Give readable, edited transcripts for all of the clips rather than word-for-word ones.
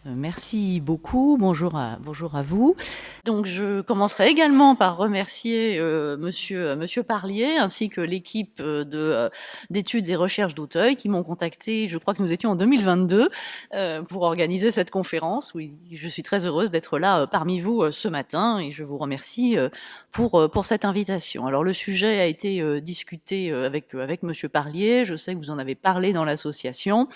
Merci beaucoup, bonjour à vous. Donc je commencerai également par remercier monsieur Parlier ainsi que l'équipe d'études et recherches d'Auteuil qui m'ont contacté, je crois que nous étions en 2022, pour organiser cette conférence. Oui, je suis très heureuse d'être là parmi vous ce matin et je vous remercie pour cette invitation. Alors le sujet a été discuté avec monsieur Parlier, je sais que vous en avez parlé dans l'association.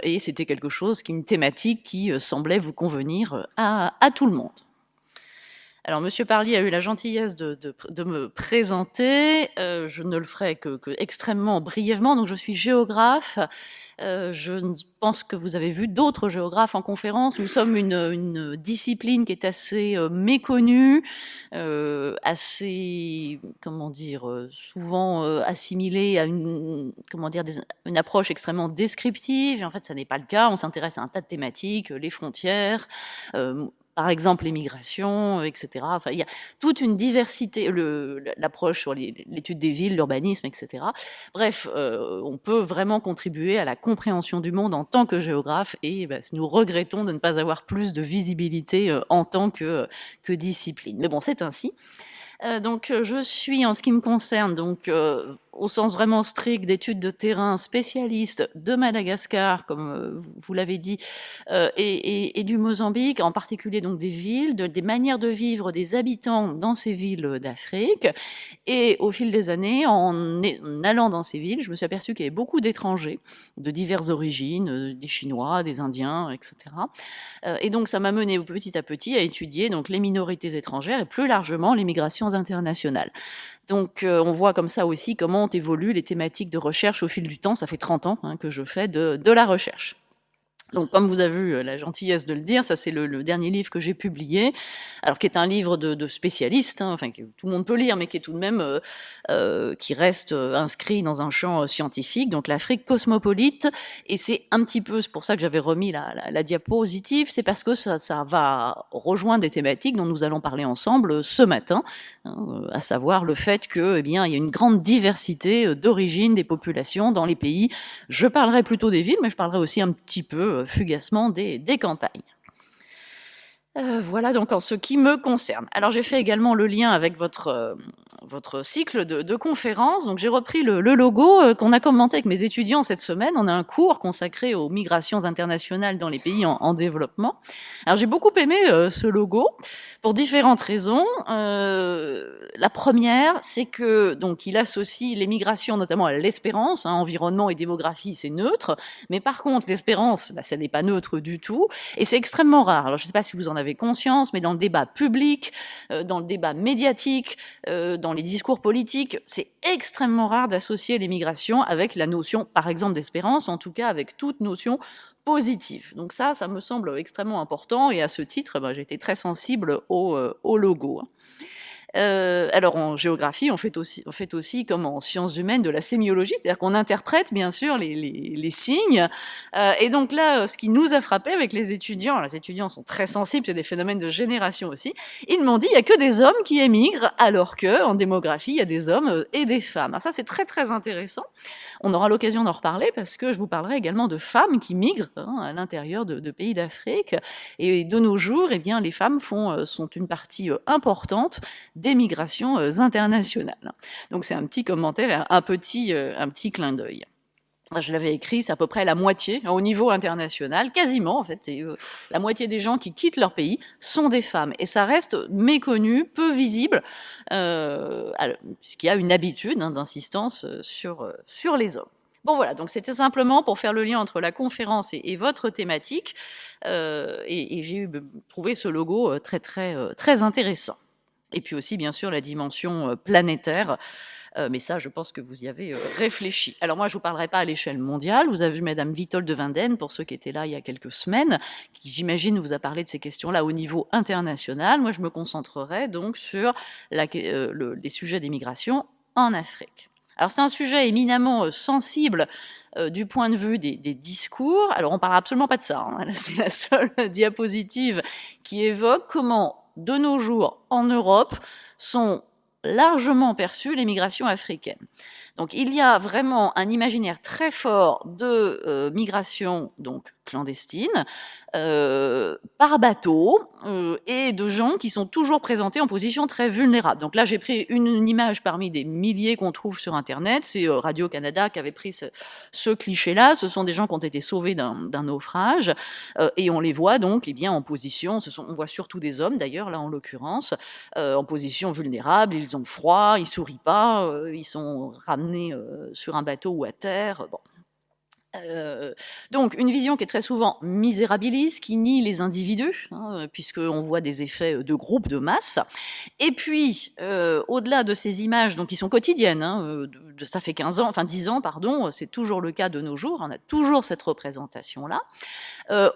Et c'était quelque chose, une thématique qui semblait vous convenir à tout le monde. Alors, Monsieur Parlier a eu la gentillesse de me présenter. Je ne le ferai que extrêmement brièvement. Donc, je suis géographe. Je pense que vous avez vu d'autres géographes en conférence. Nous sommes une discipline qui est assez méconnue, assez, comment dire, souvent assimilée à une approche extrêmement descriptive. Et en fait, ça n'est pas le cas. On s'intéresse à un tas de thématiques, les frontières, par exemple les migrations, etc. Enfin, il y a toute une diversité, l'approche sur l'étude des villes, l'urbanisme, etc. Bref, on peut vraiment contribuer à la compréhension du monde en tant que géographe et nous regrettons de ne pas avoir plus de visibilité en tant que discipline. Mais bon, c'est ainsi. Donc, je suis, en ce qui me concerne, donc au sens vraiment strict d'études de terrain, spécialiste de Madagascar, comme vous l'avez dit, et du Mozambique, en particulier donc des villes, des manières de vivre des habitants dans ces villes d'Afrique. Et au fil des années, en allant dans ces villes, je me suis aperçue qu'il y avait beaucoup d'étrangers de diverses origines, des Chinois, des Indiens, etc. Et donc, ça m'a mené petit à petit à étudier donc les minorités étrangères et plus largement les migrations internationales. Donc, on voit comme ça aussi comment évoluent les thématiques de recherche au fil du temps. Ça fait 30 ans que je fais de la recherche. Donc, comme vous avez eu la gentillesse de le dire, ça c'est le dernier livre que j'ai publié, alors qui est un livre de spécialiste, enfin que tout le monde peut lire, mais qui est tout de même qui reste inscrit dans un champ scientifique. Donc l'Afrique cosmopolite, et c'est un petit peu, c'est pour ça que j'avais remis la diapositive, c'est parce que ça va rejoindre des thématiques dont nous allons parler ensemble ce matin, à savoir le fait que, eh bien, il y a une grande diversité d'origine des populations dans les pays. Je parlerai plutôt des villes, mais je parlerai aussi un petit peu fugacement des campagnes. Voilà donc en ce qui me concerne. Alors j'ai fait également le lien avec votre cycle de conférences. Donc j'ai repris le logo qu'on a commenté avec mes étudiants cette semaine. On a un cours consacré aux migrations internationales dans les pays en développement. Alors j'ai beaucoup aimé ce logo pour différentes raisons. La première, c'est que donc il associe les migrations notamment à l'espérance. Environnement et démographie, c'est neutre. Mais par contre, l'espérance, ça n'est pas neutre du tout. Et c'est extrêmement rare. Alors je ne sais pas si vous en avez conscience, mais dans le débat public, dans le débat médiatique, dans les discours politiques, c'est extrêmement rare d'associer les migrations avec la notion, par exemple, d'espérance, en tout cas avec toute notion positive. Donc ça me semble extrêmement important, et à ce titre, j'ai été très sensible au logo. Alors en géographie, on fait aussi comme en sciences humaines de la sémiologie, c'est-à-dire qu'on interprète bien sûr les signes. Et donc là, ce qui nous a frappé avec les étudiants sont très sensibles, c'est des phénomènes de génération aussi. Ils m'ont dit il y a que des hommes qui émigrent, alors que en démographie il y a des hommes et des femmes. Alors ça c'est très très intéressant. On aura l'occasion d'en reparler parce que je vous parlerai également de femmes qui migrent à l'intérieur de pays d'Afrique. Et de nos jours, eh bien les femmes sont une partie importante des migrations internationales. Donc c'est un petit commentaire, un petit clin d'œil. Je l'avais écrit, c'est à peu près la moitié, au niveau international, quasiment en fait, c'est la moitié des gens qui quittent leur pays sont des femmes. Et ça reste méconnu, peu visible, puisqu'il y a une habitude d'insistance sur les hommes. Bon voilà, donc c'était simplement pour faire le lien entre la conférence et votre thématique, et j'ai trouvé ce logo très très très intéressant. Et puis aussi, bien sûr, la dimension planétaire. Mais ça, je pense que vous y avez réfléchi. Alors moi, je vous parlerai pas à l'échelle mondiale. Vous avez vu Madame Witold de Winden, pour ceux qui étaient là il y a quelques semaines, qui, j'imagine, vous a parlé de ces questions-là au niveau international. Moi, je me concentrerai donc sur les sujets des migrations en Afrique. Alors c'est un sujet éminemment sensible du point de vue des discours. Alors on parlera absolument pas de ça. C'est la seule diapositive qui évoque comment de nos jours, en Europe, sont largement perçues les migrations africaines. Donc il y a vraiment un imaginaire très fort de migration donc clandestine, par bateau, et de gens qui sont toujours présentés en position très vulnérable. Donc là, j'ai pris une image parmi des milliers qu'on trouve sur Internet. C'est Radio-Canada qui avait pris ce cliché-là. Ce sont des gens qui ont été sauvés d'un naufrage, et on les voit donc eh bien, en position, on voit surtout des hommes d'ailleurs, là en l'occurrence, en position vulnérable, ils ont froid, ils sourient pas, ils sont ramenés sur un bateau ou à terre. Bon. Donc une vision qui est très souvent misérabiliste, qui nie les individus, hein, puisqu'on voit des effets de groupe, de masse. Et puis, au-delà de ces images, donc qui sont quotidiennes, hein, ça fait 15 ans, enfin 10 ans, pardon, c'est toujours le cas de nos jours, on a toujours cette représentation-là.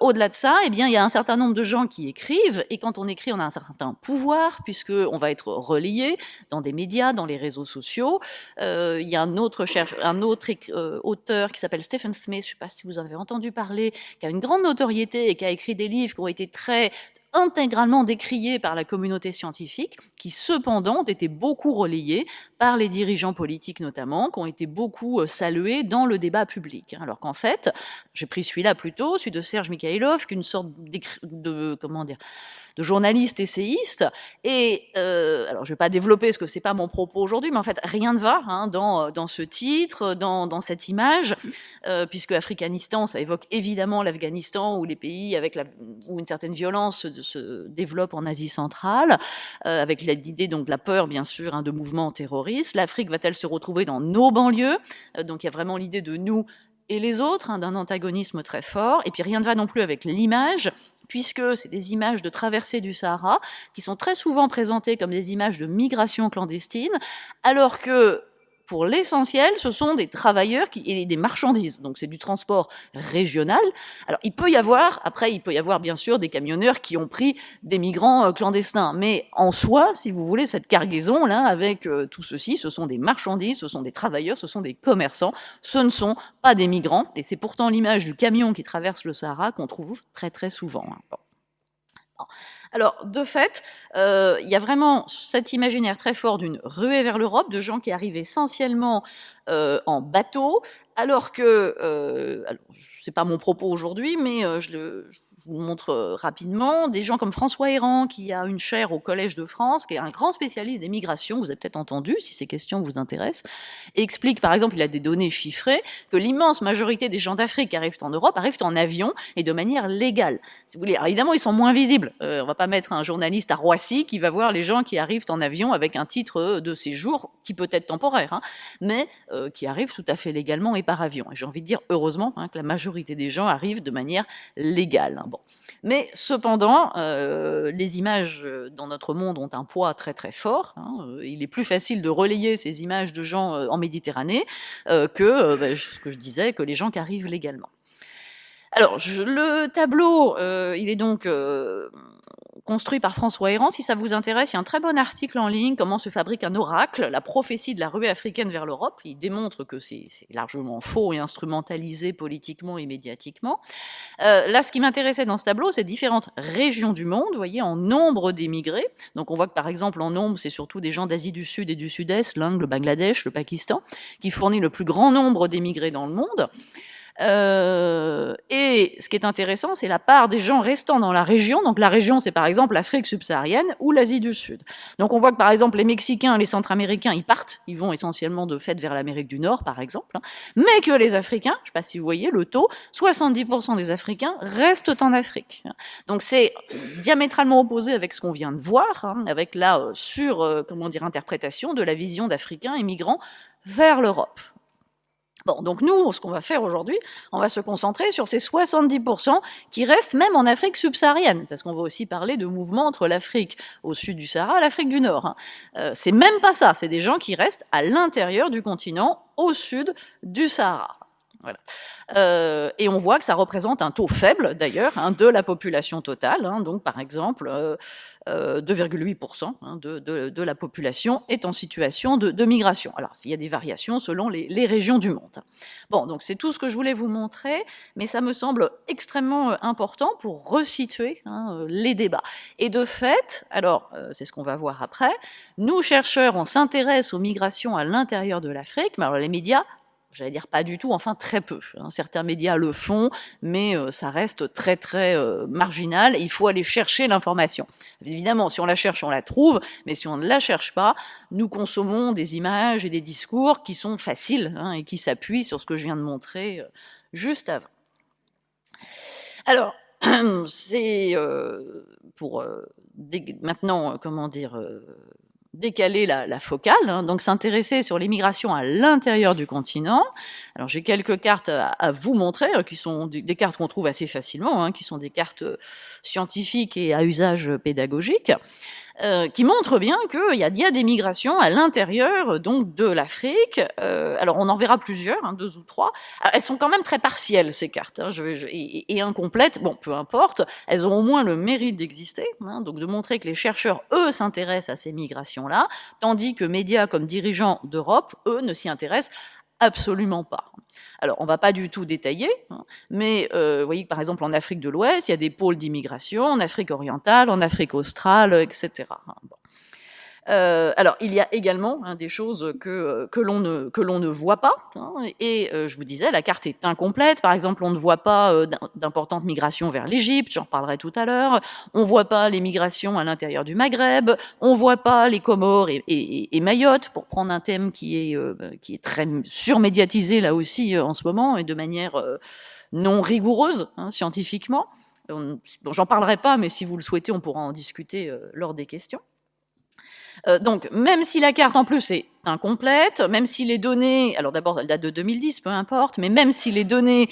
Au-delà de ça, eh bien, il y a un certain nombre de gens qui écrivent, et quand on écrit, on a un certain pouvoir, puisqu'on va être relayé dans des médias, dans les réseaux sociaux. Il y a un autre auteur qui s'appelle Stephen Smith, je ne sais pas si vous en avez entendu parler, qui a une grande notoriété et qui a écrit des livres qui ont été très intégralement décriés par la communauté scientifique, qui cependant ont été beaucoup relayés par les dirigeants politiques notamment, qui ont été beaucoup salués dans le débat public. Alors qu'en fait, j'ai pris celui-là plutôt, celui de Serge Mikhaïlov, qu'une sorte de journaliste essayiste. Et alors, je vais pas développer parce que c'est pas mon propos aujourd'hui, mais en fait, rien ne va hein, dans ce titre, dans cette image, puisque Africanistan, ça évoque évidemment l'Afghanistan ou les pays où une certaine violence se développe en Asie centrale, avec l'idée donc de la peur, bien sûr, hein, de mouvements terroristes. L'Afrique va-t-elle se retrouver dans nos banlieues? Donc, il y a vraiment l'idée de nous et les autres, hein, d'un antagonisme très fort. Et puis rien ne va non plus avec l'image, puisque c'est des images de traversée du Sahara qui sont très souvent présentées comme des images de migration clandestine, alors que pour l'essentiel, ce sont des travailleurs et des marchandises. Donc c'est du transport régional. Alors il peut y avoir bien sûr des camionneurs qui ont pris des migrants clandestins. Mais en soi, si vous voulez, cette cargaison là, avec tout ceci, ce sont des marchandises, ce sont des travailleurs, ce sont des commerçants. Ce ne sont pas des migrants. Et c'est pourtant l'image du camion qui traverse le Sahara qu'on trouve très très souvent. Bon. Alors, de fait, il y a vraiment cet imaginaire très fort d'une ruée vers l'Europe, de gens qui arrivent essentiellement en bateau, alors que, c'est pas mon propos aujourd'hui, mais je vous montre rapidement, des gens comme François Héran, qui a une chaire au Collège de France, qui est un grand spécialiste des migrations, vous avez peut-être entendu, si ces questions vous intéressent, et explique, par exemple, il a des données chiffrées, que l'immense majorité des gens d'Afrique qui arrivent en Europe arrivent en avion et de manière légale. Si vous voulez, alors évidemment, ils sont moins visibles. On va pas mettre un journaliste à Roissy qui va voir les gens qui arrivent en avion avec un titre de séjour, qui peut être temporaire, hein, mais qui arrivent tout à fait légalement et par avion. Et j'ai envie de dire, heureusement, hein, que la majorité des gens arrivent de manière légale. Hein. Bon. Mais cependant, les images dans notre monde ont un poids très très fort. Hein. Il est plus facile de relayer ces images de gens en Méditerranée que ce que je disais, que les gens qui arrivent légalement. Alors, le tableau, il est donc construit par François Héran. Si ça vous intéresse, il y a un très bon article en ligne, Comment se fabrique un oracle, la prophétie de la ruée africaine vers l'Europe. Il démontre que c'est largement faux et instrumentalisé politiquement et médiatiquement. Là, ce qui m'intéressait dans ce tableau, c'est différentes régions du monde, vous voyez, en nombre d'émigrés. Donc on voit que par exemple, en nombre, c'est surtout des gens d'Asie du Sud et du Sud-Est, l'Inde, le Bangladesh, le Pakistan, qui fournit le plus grand nombre d'émigrés dans le monde. Et ce qui est intéressant, c'est la part des gens restant dans la région. Donc la région, c'est par exemple l'Afrique subsaharienne ou l'Asie du Sud. Donc on voit que par exemple les Mexicains, les Centra-Américains, ils partent, ils vont essentiellement de fait vers l'Amérique du Nord, par exemple, hein, mais que les Africains, je ne sais pas si vous voyez le taux, 70% des Africains restent en Afrique. Donc c'est diamétralement opposé avec ce qu'on vient de voir, hein, avec la interprétation de la vision d'Africains et migrants vers l'Europe. Bon, donc nous, ce qu'on va faire aujourd'hui, on va se concentrer sur ces 70% qui restent même en Afrique subsaharienne, parce qu'on va aussi parler de mouvements entre l'Afrique au sud du Sahara et l'Afrique du Nord. Hein. C'est même pas ça, c'est des gens qui restent à l'intérieur du continent, au sud du Sahara. Voilà. Et on voit que ça représente un taux faible, d'ailleurs, hein, de la population totale. Hein, donc, par exemple, 2,8% hein, de la population est en situation de migration. Alors, il y a des variations selon les régions du monde. Bon, donc c'est tout ce que je voulais vous montrer, mais ça me semble extrêmement important pour resituer hein, les débats. Et de fait, alors, c'est ce qu'on va voir après, nous, chercheurs, on s'intéresse aux migrations à l'intérieur de l'Afrique, mais alors les médias, j'allais dire pas du tout, enfin très peu. Hein. Certains médias le font, mais ça reste très très marginal, et il faut aller chercher l'information. Évidemment, si on la cherche, on la trouve, mais si on ne la cherche pas, nous consommons des images et des discours qui sont faciles hein, et qui s'appuient sur ce que je viens de montrer juste avant. Alors, c'est pour maintenant, comment dire, décaler la focale, hein, donc s'intéresser sur les migrations à l'intérieur du continent. Alors j'ai quelques cartes à vous montrer, qui sont des cartes qu'on trouve assez facilement, hein, qui sont des cartes scientifiques et à usage pédagogique, qui montrent bien qu'il y a des migrations à l'intérieur donc de l'Afrique. Alors on en verra plusieurs, hein, 2 ou 3. Alors, elles sont quand même très partielles ces cartes, hein, et incomplètes. Bon, peu importe, elles ont au moins le mérite d'exister, hein, donc de montrer que les chercheurs, eux, s'intéressent à ces migrations-là, tandis que médias comme dirigeants d'Europe, eux, ne s'y intéressent absolument pas. Alors, on va pas du tout détailler, hein, mais vous voyez que par exemple en Afrique de l'Ouest, il y a des pôles d'immigration, en Afrique orientale, en Afrique australe, etc. Bon. Alors, il y a également hein, des choses que l'on ne voit pas. Hein, et je vous disais, la carte est incomplète. Par exemple, on ne voit pas d'importantes migrations vers l'Égypte, j'en reparlerai tout à l'heure. On voit pas les migrations à l'intérieur du Maghreb. On voit pas les Comores et Mayotte, pour prendre un thème qui est très surmédiatisé là aussi en ce moment et de manière non rigoureuse hein, scientifiquement. Bon, j'en parlerai pas, mais si vous le souhaitez, on pourra en discuter lors des questions. Donc, même si la carte en plus est incomplète, même si les données, alors d'abord elle date de 2010, peu importe, mais même si les données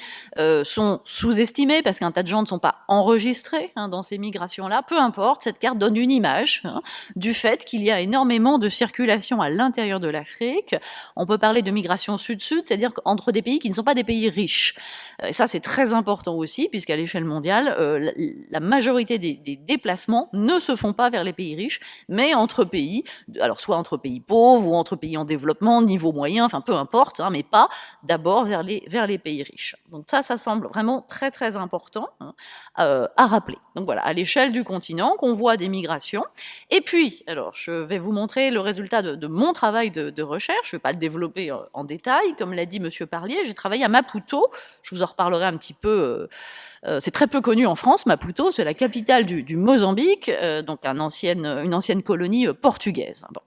sont sous-estimées parce qu'un tas de gens ne sont pas enregistrés hein, dans ces migrations-là, peu importe, cette carte donne une image hein, du fait qu'il y a énormément de circulation à l'intérieur de l'Afrique. On peut parler de migration sud-sud, c'est-à-dire entre des pays qui ne sont pas des pays riches. Et ça, c'est très important aussi, puisqu'à l'échelle mondiale, la majorité des déplacements ne se font pas vers les pays riches, mais entre pays, alors soit entre pays pauvres ou entre pays en développement, niveau moyen, enfin peu importe, hein, mais pas d'abord vers les pays riches. Donc ça semble vraiment très très important hein, à rappeler. Donc voilà, à l'échelle du continent, qu'on voit des migrations. Et puis, alors je vais vous montrer le résultat de mon travail de recherche, je ne vais pas le développer en détail, comme l'a dit Monsieur Parlier, j'ai travaillé à Maputo, je vous en reparlerai un petit peu. C'est très peu connu en France, Maputo, c'est la capitale du Mozambique, donc une ancienne colonie portugaise. Bon.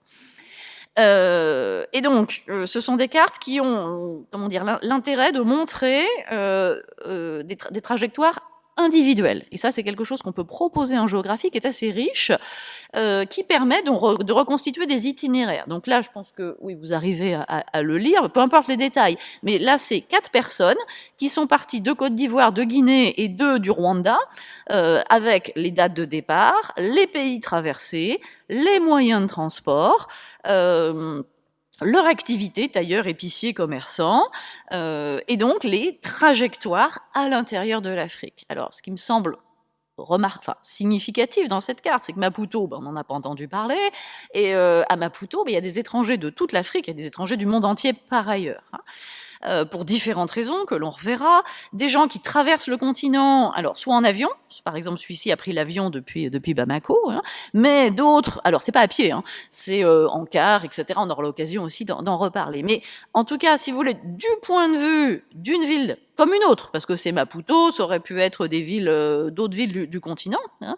Et donc, ce sont des cartes qui ont, comment dire, l'intérêt de montrer des trajectoires individuelles. Et ça, c'est quelque chose qu'on peut proposer en géographie, qui est assez riche, qui permet de reconstituer des itinéraires. Donc là, je pense que oui, vous arrivez à le lire, peu importe les détails. Mais là, c'est 4 personnes qui sont parties de Côte d'Ivoire, de Guinée et 2 du Rwanda, avec les dates de départ, les pays traversés, les moyens de transport, leur activité, tailleur, épicier, commerçant, et donc les trajectoires à l'intérieur de l'Afrique. Alors, ce qui me semble significatif dans cette carte, c'est que Maputo, on n'en a pas entendu parler, et à Maputo, il y a des étrangers de toute l'Afrique, il y a des étrangers du monde entier par ailleurs. Hein. Pour différentes raisons que l'on reverra, des gens qui traversent le continent, alors soit en avion, par exemple celui-ci a pris l'avion depuis Bamako, hein, mais d'autres, alors c'est pas à pied, hein, c'est en car, etc. On aura l'occasion aussi d'en reparler. Mais en tout cas, si vous voulez, du point de vue d'une ville comme une autre, parce que c'est Maputo, ça aurait pu être des villes, d'autres villes du continent, hein,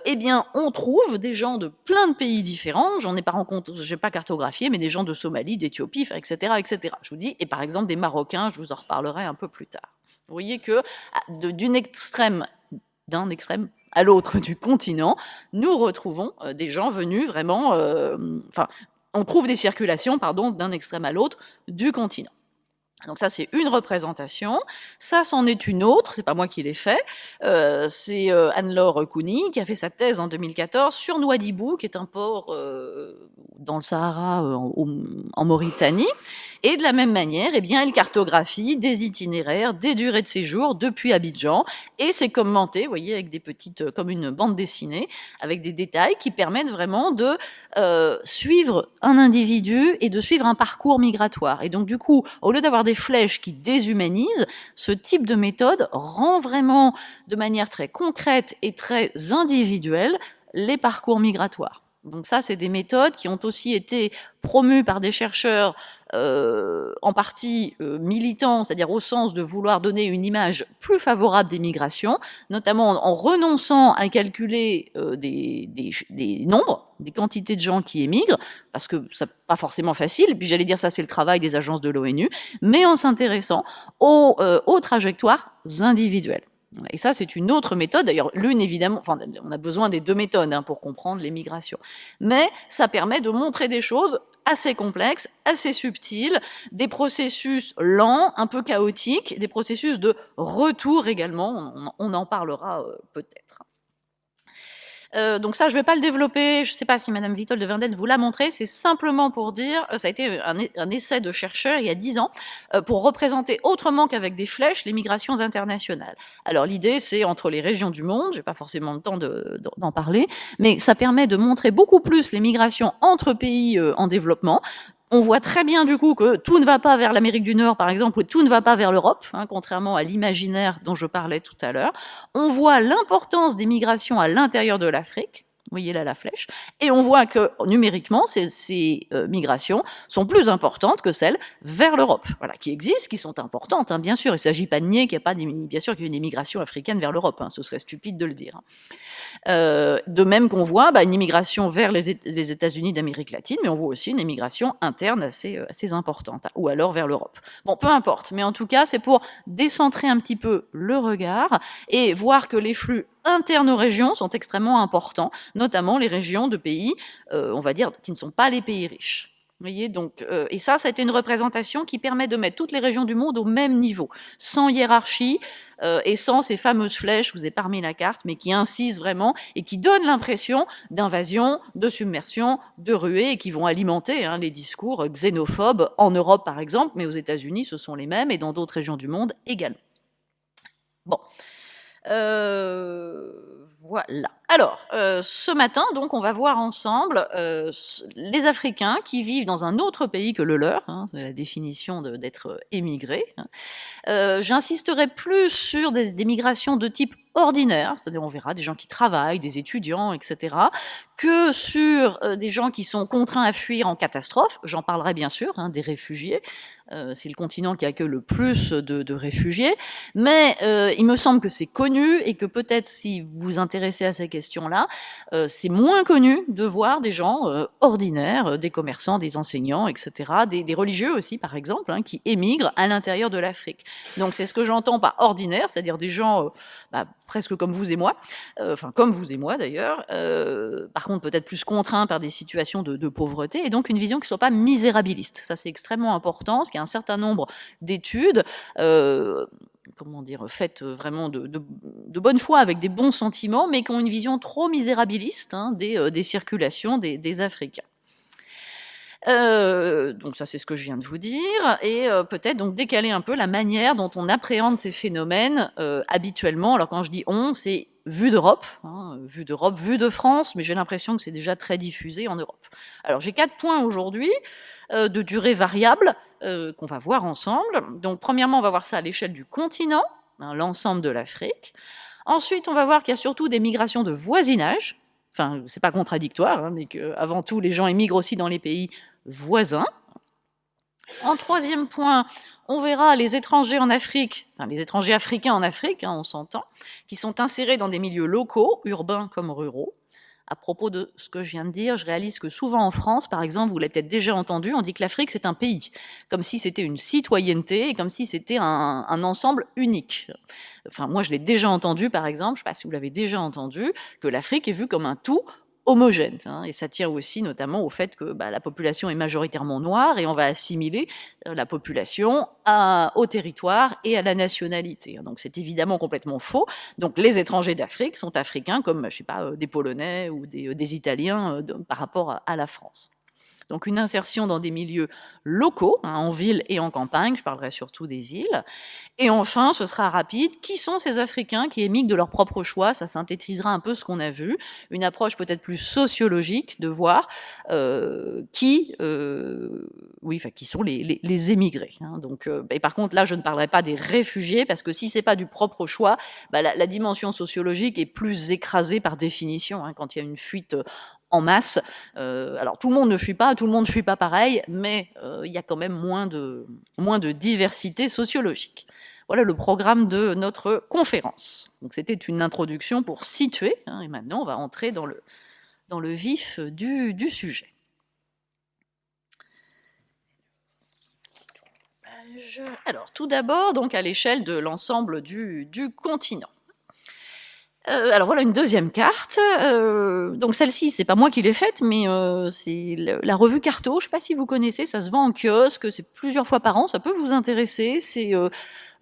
eh bien, on trouve des gens de plein de pays différents, j'en ai pas rencontré, j'ai pas cartographié, mais des gens de Somalie, d'Éthiopie, etc., etc. Je vous dis, et par exemple des Marocains, je vous en reparlerai un peu plus tard. Vous voyez que d'un extrême à l'autre du continent, nous retrouvons des gens venus vraiment, on trouve des circulations, d'un extrême à l'autre du continent. Donc ça, c'est une représentation. Ça, c'en est une autre. C'est pas moi qui l'ai fait. C'est Anne-Laure Cooney qui a fait sa thèse en 2014 sur Nouadhibou, qui est un port dans le Sahara, en Mauritanie. Et de la même manière, eh bien, elle cartographie des itinéraires, des durées de séjour depuis Abidjan, et c'est commenté, vous voyez, avec des petites, comme une bande dessinée, avec des détails qui permettent vraiment de suivre un individu et de suivre un parcours migratoire. Et donc, du coup, au lieu d'avoir des flèches qui déshumanisent, ce type de méthode rend vraiment de manière très concrète et très individuelle les parcours migratoires. Donc ça, c'est des méthodes qui ont aussi été promues par des chercheurs en partie militants, c'est-à-dire au sens de vouloir donner une image plus favorable des migrations, notamment en renonçant à calculer des nombres, des quantités de gens qui émigrent, parce que c'est pas forcément facile, puis j'allais dire ça c'est le travail des agences de l'ONU, mais en s'intéressant aux trajectoires individuelles. Et ça, c'est une autre méthode. D'ailleurs, l'une, évidemment, enfin, on a besoin des deux méthodes pour comprendre les migrations. Mais ça permet de montrer des choses assez complexes, assez subtiles, des processus lents, un peu chaotiques, des processus de retour également. On en parlera peut-être. Donc ça, je ne vais pas le développer. Je ne sais pas si Madame Vitol de Verden vous l'a montré. C'est simplement pour dire, ça a été un essai de chercheurs il y a 10 ans pour représenter autrement qu'avec des flèches les migrations internationales. Alors l'idée, c'est entre les régions du monde. J'ai pas forcément le temps d'en parler, mais ça permet de montrer beaucoup plus les migrations entre pays en développement. On voit très bien du coup que tout ne va pas vers l'Amérique du Nord, par exemple, ou tout ne va pas vers l'Europe, contrairement à l'imaginaire dont je parlais tout à l'heure. On voit l'importance des migrations à l'intérieur de l'Afrique. Vous voyez là la flèche. Et on voit que numériquement, ces migrations sont plus importantes que celles vers l'Europe, voilà, qui existent, qui sont importantes, bien sûr. Il ne s'agit pas de nier qu'il n'y a pas, bien sûr, qu'il y a une immigration africaine vers l'Europe. Ce serait stupide de le dire. De même qu'on voit une immigration vers les États-Unis d'Amérique latine, mais on voit aussi une immigration interne assez importante, ou alors vers l'Europe. Bon, peu importe, mais en tout cas, c'est pour décentrer un petit peu le regard et voir que les flux internes aux régions sont extrêmement importants, notamment les régions de pays, on va dire, qui ne sont pas les pays riches. Vous voyez, donc, et ça a été une représentation qui permet de mettre toutes les régions du monde au même niveau, sans hiérarchie et sans ces fameuses flèches, je vous ai pas remis la carte, mais qui incisent vraiment et qui donnent l'impression d'invasion, de submersion, de ruée et qui vont alimenter les discours xénophobes en Europe par exemple, mais aux États-Unis ce sont les mêmes et dans d'autres régions du monde également. Bon. Voilà. Alors, ce matin, donc, on va voir ensemble les Africains qui vivent dans un autre pays que le leur, c'est la définition d'être émigré. J'insisterai plus sur des migrations de type ordinaire, c'est-à-dire on verra des gens qui travaillent, des étudiants, etc., que sur des gens qui sont contraints à fuir en catastrophe. J'en parlerai bien sûr, des réfugiés. C'est le continent qui accueille le plus de réfugiés, mais il me semble que c'est connu et que peut-être si vous vous intéressez à ces questions-là, c'est moins connu de voir des gens ordinaires, des commerçants, des enseignants, etc., des religieux aussi par exemple, qui émigrent à l'intérieur de l'Afrique. Donc c'est ce que j'entends par ordinaire, c'est-à-dire des gens presque comme vous et moi, enfin comme vous et moi d'ailleurs, par contre peut-être plus contraints par des situations de pauvreté, et donc une vision qui ne soit pas misérabiliste. Ça c'est extrêmement important, parce qu'il y a un certain nombre d'études comment dire, faites vraiment de bonne foi, avec des bons sentiments, mais qui ont une vision trop misérabiliste des circulations des Africains. Donc ça c'est ce que je viens de vous dire, et peut-être donc décaler un peu la manière dont on appréhende ces phénomènes habituellement. Alors quand je dis on, c'est vu d'Europe, vu de France, mais j'ai l'impression que c'est déjà très diffusé en Europe. Alors j'ai 4 points aujourd'hui de durée variable qu'on va voir ensemble. Donc premièrement, on va voir ça à l'échelle du continent, l'ensemble de l'Afrique. Ensuite, on va voir qu'il y a surtout des migrations de voisinage. Enfin, c'est pas contradictoire, mais qu'avant tout, les gens émigrent aussi dans les pays voisins. En troisième point, on verra les étrangers en Afrique, enfin les étrangers africains en Afrique, on s'entend, qui sont insérés dans des milieux locaux, urbains comme ruraux. À propos de ce que je viens de dire, je réalise que souvent en France, par exemple, vous l'avez peut-être déjà entendu, on dit que l'Afrique c'est un pays, comme si c'était une citoyenneté, et comme si c'était un ensemble unique. Enfin, moi je l'ai déjà entendu, par exemple, je ne sais pas si vous l'avez déjà entendu, que l'Afrique est vue comme un tout homogène, et ça tient aussi notamment au fait que la population est majoritairement noire et on va assimiler la population au territoire et à la nationalité. Donc c'est évidemment complètement faux. Donc les étrangers d'Afrique sont africains comme, je sais pas, des Polonais ou des Italiens par rapport à la France. Donc une insertion dans des milieux locaux, en ville et en campagne, je parlerai surtout des villes. Et enfin, ce sera rapide, qui sont ces Africains qui émigrent de leur propre choix? Ça synthétisera un peu ce qu'on a vu, une approche peut-être plus sociologique de voir qui sont les émigrés. Donc, et par contre, là, je ne parlerai pas des réfugiés, parce que si c'est pas du propre choix, la dimension sociologique est plus écrasée par définition, quand il y a une fuite en masse. Alors tout le monde ne fuit pas pareil, mais il y a quand même moins de diversité sociologique. Voilà le programme de notre conférence. Donc c'était une introduction pour situer, et maintenant on va entrer dans le vif du sujet. Alors tout d'abord, donc à l'échelle de l'ensemble du continent. Alors voilà une deuxième carte. Donc celle-ci, c'est pas moi qui l'ai faite, mais c'est la revue Carto. Je sais pas si vous connaissez, ça se vend en kiosque, c'est plusieurs fois par an, ça peut vous intéresser. C'est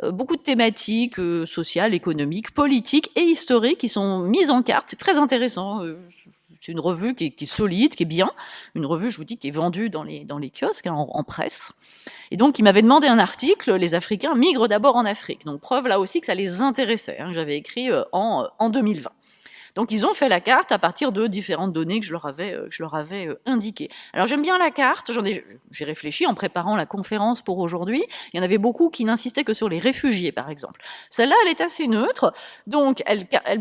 beaucoup de thématiques sociales, économiques, politiques et historiques qui sont mises en carte. C'est très intéressant. C'est une revue qui est solide, qui est bien. Une revue, je vous dis, qui est vendue dans les kiosques, en presse. Et donc, il m'avait demandé un article, les Africains migrent d'abord en Afrique. Donc, preuve là aussi que ça les intéressait, que j'avais écrit en 2020. Donc, ils ont fait la carte à partir de différentes données que je leur avais indiquées. Alors, j'aime bien la carte, j'ai réfléchi en préparant la conférence pour aujourd'hui. Il y en avait beaucoup qui n'insistaient que sur les réfugiés, par exemple. Celle-là, elle est assez neutre. Donc,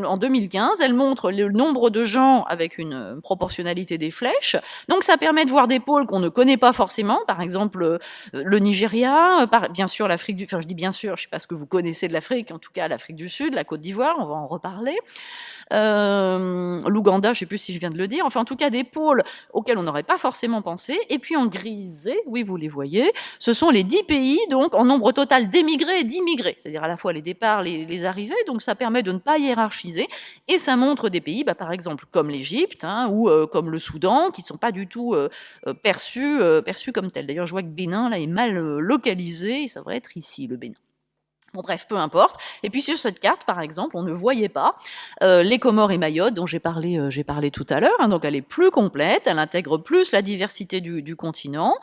en 2015, elle montre le nombre de gens avec une proportionnalité des flèches. Donc, ça permet de voir des pôles qu'on ne connaît pas forcément. Par exemple, le Nigeria, bien sûr l'Afrique du... Enfin, je dis bien sûr, je ne sais pas ce que vous connaissez de l'Afrique, en tout cas l'Afrique du Sud, la Côte d'Ivoire, on va en reparler. L'Ouganda, je ne sais plus si je viens de le dire, enfin en tout cas des pôles auxquels on n'aurait pas forcément pensé. Et puis en grisé, oui vous les voyez, ce sont les 10 pays donc en nombre total d'émigrés et d'immigrés, c'est-à-dire à la fois les départs, les arrivées, donc ça permet de ne pas hiérarchiser, et ça montre des pays, par exemple comme l'Égypte ou comme le Soudan, qui ne sont pas du tout perçus comme tels. D'ailleurs je vois que Bénin là est mal localisé, et ça devrait être ici le Bénin. Bon, bref, peu importe. Et puis sur cette carte, par exemple, on ne voyait pas les Comores et Mayotte, dont j'ai parlé tout à l'heure. Donc elle est plus complète, elle intègre plus la diversité du continent.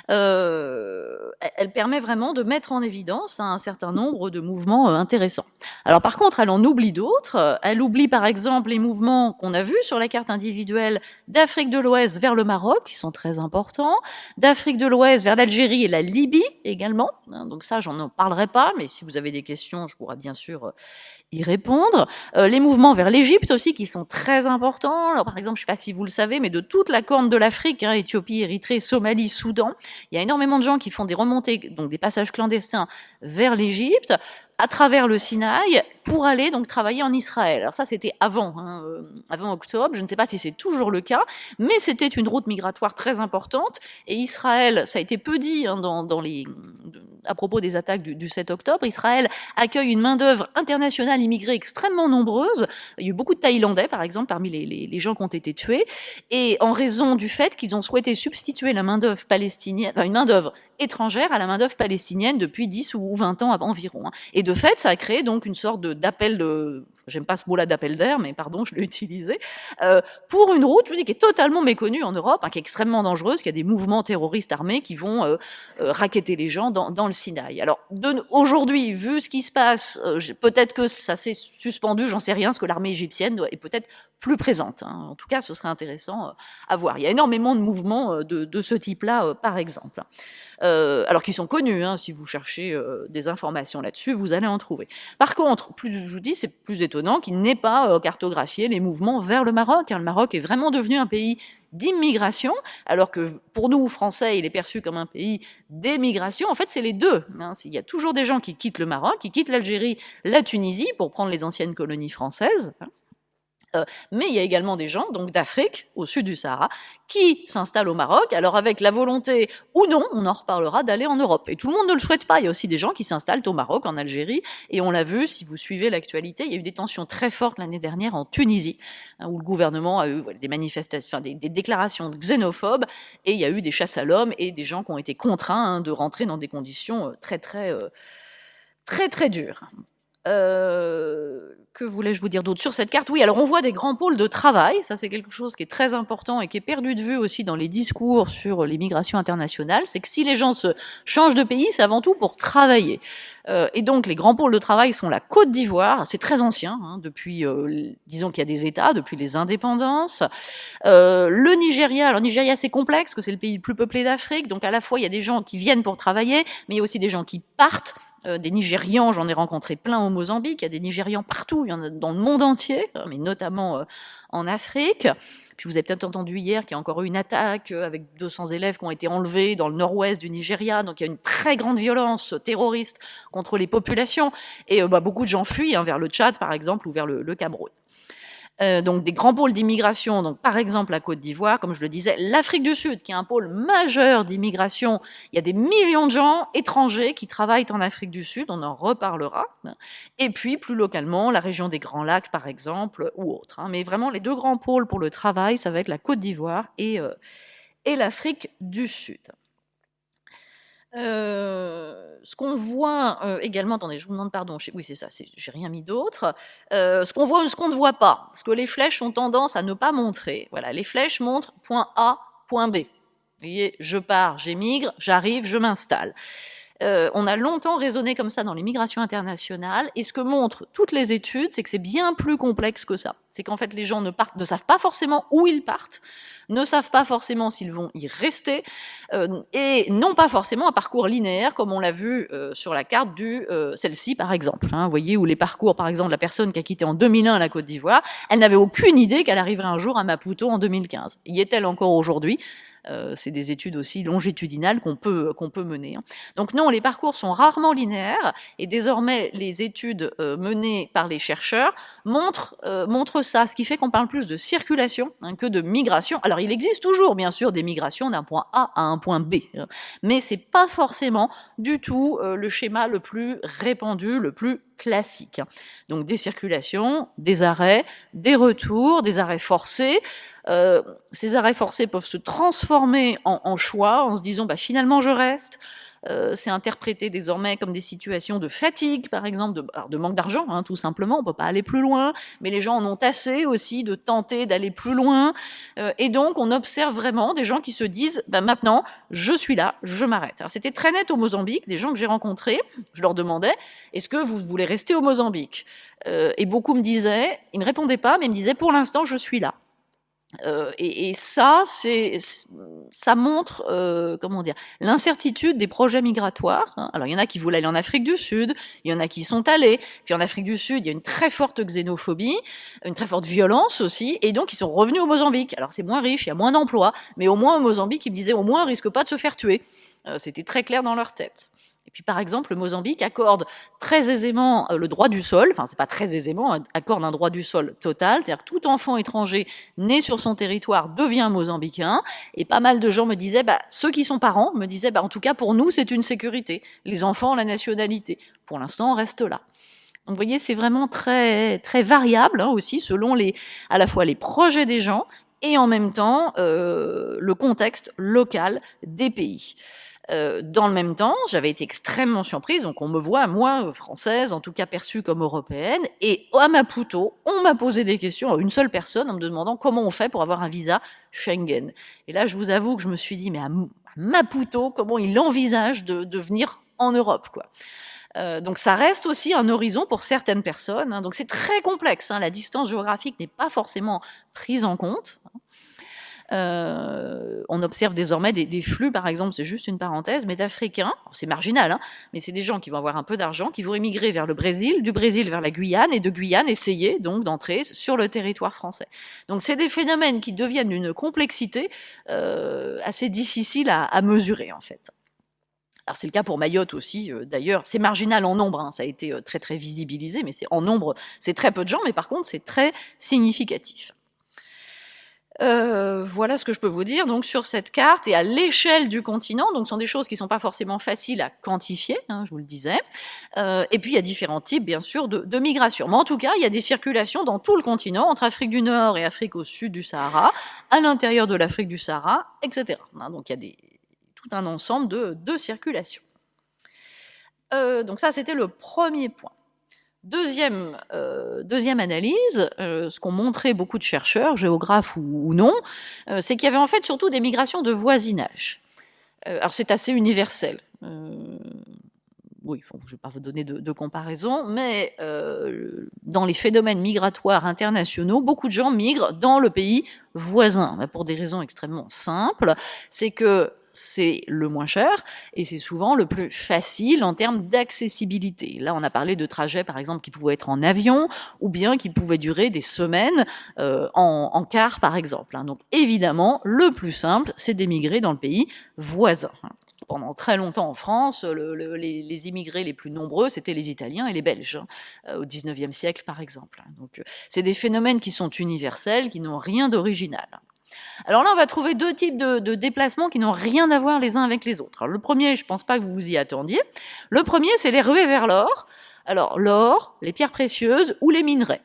Elle permet vraiment de mettre en évidence un certain nombre de mouvements intéressants. Alors par contre, elle en oublie d'autres. Elle oublie par exemple les mouvements qu'on a vus sur la carte individuelle d'Afrique de l'Ouest vers le Maroc, qui sont très importants, d'Afrique de l'Ouest vers l'Algérie et la Libye également. Donc ça, j'en parlerai pas, mais si vous avez des questions, je pourrai bien sûr y répondre. Les mouvements vers l'Égypte aussi, qui sont très importants. Alors, par exemple, je ne sais pas si vous le savez, mais de toute la corne de l'Afrique, Éthiopie, Érythrée, Somalie, Soudan, il y a énormément de gens qui font des remontées, donc des passages clandestins vers l'Égypte, à travers le Sinaï, pour aller donc travailler en Israël. Alors ça, c'était avant octobre. Je ne sais pas si c'est toujours le cas, mais c'était une route migratoire très importante. Et Israël, ça a été peu dit à propos des attaques du 7 octobre, Israël accueille une main-d'œuvre internationale immigrée extrêmement nombreuse. Il y a eu beaucoup de Thaïlandais, par exemple, parmi les gens qui ont été tués. Et en raison du fait qu'ils ont souhaité substituer la main-d'œuvre palestinienne, une main-d'œuvre étrangère à la main-d'œuvre palestinienne depuis 10 ou 20 ans environ. Et de fait, ça a créé donc une sorte d'appel j'aime pas ce mot-là d'appel d'air, mais pardon, je l'ai utilisé, pour une route, je vous dis, qui est totalement méconnue en Europe, qui est extrêmement dangereuse, qui a des mouvements terroristes armés qui vont racketter les gens dans le Sinaï. Alors, aujourd'hui, vu ce qui se passe, peut-être que ça s'est suspendu, j'en sais rien, parce que l'armée égyptienne est peut-être plus présente. En tout cas, ce serait intéressant à voir. Il y a énormément de mouvements de ce type-là, par exemple. Alors qu'ils sont connus, si vous cherchez des informations là-dessus, vous allez en trouver. Par contre, je vous dis, c'est plus étonnant qu'il n'ait pas cartographié les mouvements vers le Maroc. Le Maroc est vraiment devenu un pays d'immigration, alors que pour nous, Français, il est perçu comme un pays d'émigration. En fait, c'est les deux. Il y a toujours des gens qui quittent le Maroc, qui quittent l'Algérie, la Tunisie, pour prendre les anciennes colonies françaises. Mais il y a également des gens donc d'Afrique, au sud du Sahara, qui s'installent au Maroc, alors avec la volonté, ou non, on en reparlera, d'aller en Europe. Et tout le monde ne le souhaite pas. Il y a aussi des gens qui s'installent au Maroc, en Algérie, et on l'a vu, si vous suivez l'actualité, il y a eu des tensions très fortes l'année dernière en Tunisie, où le gouvernement a eu des manifestations, des déclarations xénophobes, et il y a eu des chasses à l'homme et des gens qui ont été contraints de rentrer dans des conditions très dures. Que voulais-je vous dire d'autre sur cette carte? Oui, alors on voit des grands pôles de travail, ça c'est quelque chose qui est très important et qui est perdu de vue aussi dans les discours sur les migrations internationales, c'est que si les gens se changent de pays, c'est avant tout pour travailler. Et donc les grands pôles de travail sont la Côte d'Ivoire, c'est très ancien, hein, depuis, disons qu'il y a des États, depuis les indépendances. Le Nigeria, alors Nigeria c'est complexe, parce que c'est le pays le plus peuplé d'Afrique, donc à la fois il y a des gens qui viennent pour travailler, mais il y a aussi des gens qui partent. Des Nigérians, j'en ai rencontré plein au Mozambique, il y a des Nigérians partout, il y en a dans le monde entier, mais notamment en Afrique. Puis vous avez peut-être entendu hier qu'il y a encore eu une attaque avec 200 élèves qui ont été enlevés dans le nord-ouest du Nigeria, donc il y a une très grande violence terroriste contre les populations, et beaucoup de gens fuient vers le Tchad par exemple, ou vers le Cameroun. Donc des grands pôles d'immigration, donc par exemple la Côte d'Ivoire, comme je le disais, l'Afrique du Sud, qui est un pôle majeur d'immigration. Il y a des millions de gens étrangers qui travaillent en Afrique du Sud, on en reparlera. Et puis plus localement, la région des Grands Lacs, par exemple, ou autres. Mais vraiment, les deux grands pôles pour le travail, ça va être la Côte d'Ivoire et l'Afrique du Sud. Ce qu'on voit également, attendez, je vous demande pardon, oui c'est ça, j'ai rien mis d'autre. Ce qu'on voit, ce qu'on ne voit pas, ce que les flèches ont tendance à ne pas montrer. Voilà, les flèches montrent point A, point B. Vous voyez, je pars, j'émigre, j'arrive, je m'installe. On a longtemps raisonné comme ça dans les migrations internationales, et ce que montrent toutes les études, c'est que c'est bien plus complexe que ça. C'est qu'en fait, les gens ne savent pas forcément où ils partent, ne savent pas forcément s'ils vont y rester, et n'ont pas forcément un parcours linéaire, comme on l'a vu sur la carte celle-ci par exemple. Vous voyez, où les parcours, par exemple, de la personne qui a quitté en 2001 la Côte d'Ivoire, elle n'avait aucune idée qu'elle arriverait un jour à Maputo en 2015. Y est-elle encore aujourd'hui ? C'est des études aussi longitudinales qu'on peut mener. Donc non, les parcours sont rarement linéaires, et désormais les études menées par les chercheurs montrent ça, ce qui fait qu'on parle plus de circulation que de migration. Alors il existe toujours bien sûr des migrations d'un point A à un point B, mais c'est pas forcément du tout le schéma le plus répandu, le plus classique. Donc des circulations, des arrêts, des retours, des arrêts forcés. Ces arrêts forcés peuvent se transformer en choix, en se disant finalement je reste. C'est interprété désormais comme des situations de fatigue, par exemple, de manque d'argent, tout simplement, on peut pas aller plus loin, mais les gens en ont assez aussi de tenter d'aller plus loin, et donc on observe vraiment des gens qui se disent maintenant, je suis là, je m'arrête. Alors c'était très net au Mozambique, des gens que j'ai rencontrés, je leur demandais, est-ce que vous voulez rester au Mozambique? Et beaucoup me disaient, ils me répondaient pas, mais ils me disaient, pour l'instant, je suis là. Et ça, ça montre, comment dire, l'incertitude des projets migratoires. Alors, il y en a qui voulaient aller en Afrique du Sud, il y en a qui y sont allés. Puis en Afrique du Sud, il y a une très forte xénophobie, une très forte violence aussi, et donc ils sont revenus au Mozambique. Alors c'est moins riche, il y a moins d'emplois, mais au moins au Mozambique, ils me disaient, au moins, on risque pas de se faire tuer. C'était très clair dans leur tête. Et puis par exemple, le Mozambique accorde très aisément le droit du sol, enfin c'est pas très aisément, accorde un droit du sol total, c'est-à-dire que tout enfant étranger né sur son territoire devient mozambicain, et pas mal de gens me disaient, ceux qui sont parents me disaient, en tout cas pour nous c'est une sécurité, les enfants ont la nationalité, pour l'instant on reste là. Donc vous voyez, c'est vraiment très, très variable aussi, selon à la fois les projets des gens, et en même temps le contexte local des pays. Dans le même temps, j'avais été extrêmement surprise, donc on me voit, moi, française, en tout cas perçue comme européenne, et à Maputo, on m'a posé des questions à une seule personne en me demandant comment on fait pour avoir un visa Schengen. Et là, je vous avoue que je me suis dit, mais à Maputo, comment il envisage de venir en Europe, quoi. Donc ça reste aussi un horizon pour certaines personnes, donc c'est très complexe, la distance géographique n'est pas forcément prise en compte. On observe désormais des flux, par exemple, c'est juste une parenthèse, mais d'Africains, c'est marginal, mais c'est des gens qui vont avoir un peu d'argent, qui vont émigrer vers le Brésil, du Brésil vers la Guyane, et de Guyane essayer donc d'entrer sur le territoire français. Donc c'est des phénomènes qui deviennent d'une complexité assez difficile à mesurer en fait. Alors c'est le cas pour Mayotte aussi, d'ailleurs, c'est marginal en nombre, ça a été très très visibilisé, mais c'est en nombre, c'est très peu de gens, mais par contre c'est très significatif. Voilà ce que je peux vous dire donc sur cette carte et à l'échelle du continent. Donc ce sont des choses qui ne sont pas forcément faciles à quantifier, je vous le disais. Et puis il y a différents types bien sûr de migration. Mais en tout cas, il y a des circulations dans tout le continent, entre Afrique du Nord et Afrique au sud du Sahara, à l'intérieur de l'Afrique du Sahara, etc. Donc il y a tout un ensemble de circulations. Donc ça, c'était le premier point. Deuxième analyse, ce qu'ont montré beaucoup de chercheurs, géographes ou non, c'est qu'il y avait en fait surtout des migrations de voisinage. Alors c'est assez universel. Oui, bon, je ne vais pas vous donner de comparaison, mais dans les phénomènes migratoires internationaux, beaucoup de gens migrent dans le pays voisin, pour des raisons extrêmement simples. C'est que c'est le moins cher et c'est souvent le plus facile en termes d'accessibilité. Là, on a parlé de trajets, par exemple, qui pouvaient être en avion ou bien qui pouvaient durer des semaines en car, par exemple. Donc, évidemment, le plus simple, c'est d'émigrer dans le pays voisin. Pendant très longtemps en France, les immigrés les plus nombreux, c'était les Italiens et les Belges, au XIXe siècle par exemple. Donc c'est des phénomènes qui sont universels, qui n'ont rien d'original. Alors là, on va trouver deux types de déplacements qui n'ont rien à voir les uns avec les autres. Alors, le premier, je ne pense pas que vous vous y attendiez. Le premier, c'est les ruées vers l'or. Alors l'or, les pierres précieuses ou les minerais.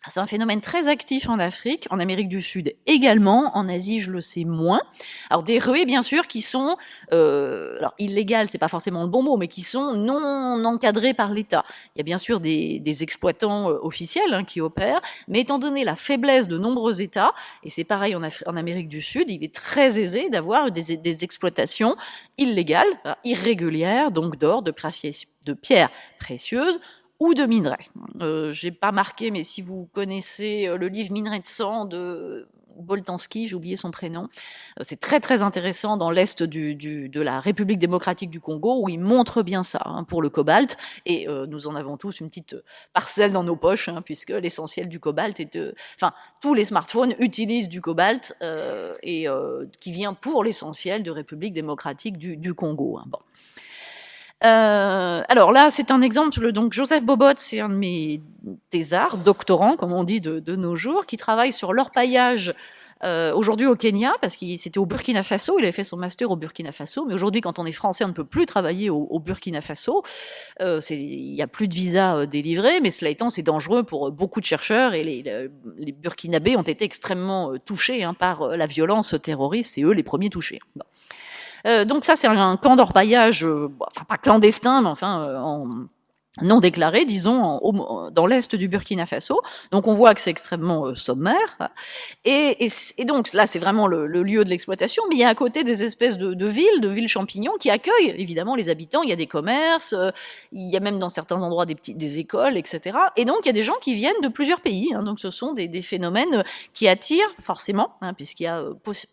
C'est un phénomène très actif en Afrique, en Amérique du Sud également, en Asie je le sais moins. Alors des ruées bien sûr qui sont, alors illégales c'est pas forcément le bon mot, mais qui sont non encadrées par l'État. Il y a bien sûr des exploitants officiels qui opèrent, mais étant donné la faiblesse de nombreux États, et c'est pareil en Amérique du Sud, il est très aisé d'avoir des exploitations illégales, irrégulières, donc d'or, de pierres précieuses, ou de minerais. J'ai pas marqué, mais si vous connaissez le livre Minerais de sang de Boltanski, j'ai oublié son prénom, c'est très très intéressant dans l'est de la République démocratique du Congo, où il montre bien ça pour le cobalt, et nous en avons tous une petite parcelle dans nos poches, puisque l'essentiel du cobalt est enfin, tous les smartphones utilisent du cobalt, qui vient pour l'essentiel de République démocratique du Congo. Bon. Alors là, c'est un exemple. Donc Joseph Bobot, c'est un de mes thésards, doctorants, comme on dit de nos jours, qui travaille sur l'orpaillage aujourd'hui au Kenya, parce qu'il c'était au Burkina Faso. Il avait fait son master au Burkina Faso, mais aujourd'hui, quand on est français, on ne peut plus travailler au Burkina Faso. Il n'y a plus de visa délivré, mais cela étant, c'est dangereux pour beaucoup de chercheurs, et les Burkinabés ont été extrêmement touchés par la violence terroriste. C'est eux les premiers touchés. Bon. Donc ça, c'est un camp d'orpaillage, enfin pas clandestin, mais enfin non déclaré, disons, dans l'est du Burkina Faso. Donc on voit que c'est extrêmement sommaire. Et donc là, c'est vraiment le lieu de l'exploitation, mais il y a à côté des espèces de villes champignons qui accueillent évidemment les habitants. Il y a des commerces, il y a même dans certains endroits des écoles, etc. Et donc il y a des gens qui viennent de plusieurs pays. Donc ce sont des phénomènes qui attirent forcément, puisqu'il y a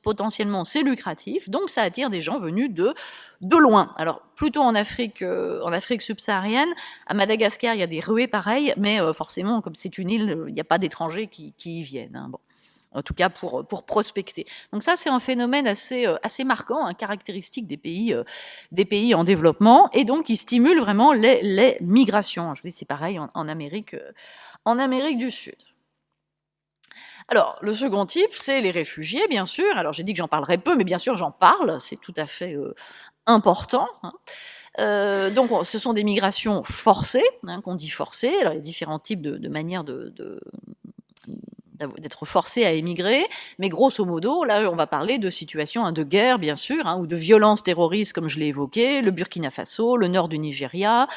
potentiellement c'est lucratif. Donc ça attire des gens venus de loin. Alors plutôt en Afrique subsaharienne. À Madagascar, il y a des ruées pareilles, mais forcément, comme c'est une île, il n'y a pas d'étrangers qui y viennent. Bon. En tout cas, pour prospecter. Donc ça, c'est un phénomène assez marquant, caractéristique des pays en développement, et donc qui stimule vraiment les migrations. Je vous dis, c'est pareil en Amérique du Sud. Alors, le second type, c'est les réfugiés, bien sûr. Alors, j'ai dit que j'en parlerais peu, mais bien sûr, j'en parle. C'est tout à fait important. Donc, ce sont des migrations forcées, qu'on dit forcées. Alors, il y a différents types de manières d'être forcé à émigrer, mais grosso modo, là, on va parler de situations de guerre, bien sûr, ou de violences terroristes, comme je l'ai évoqué, le Burkina Faso, le nord du Nigeria,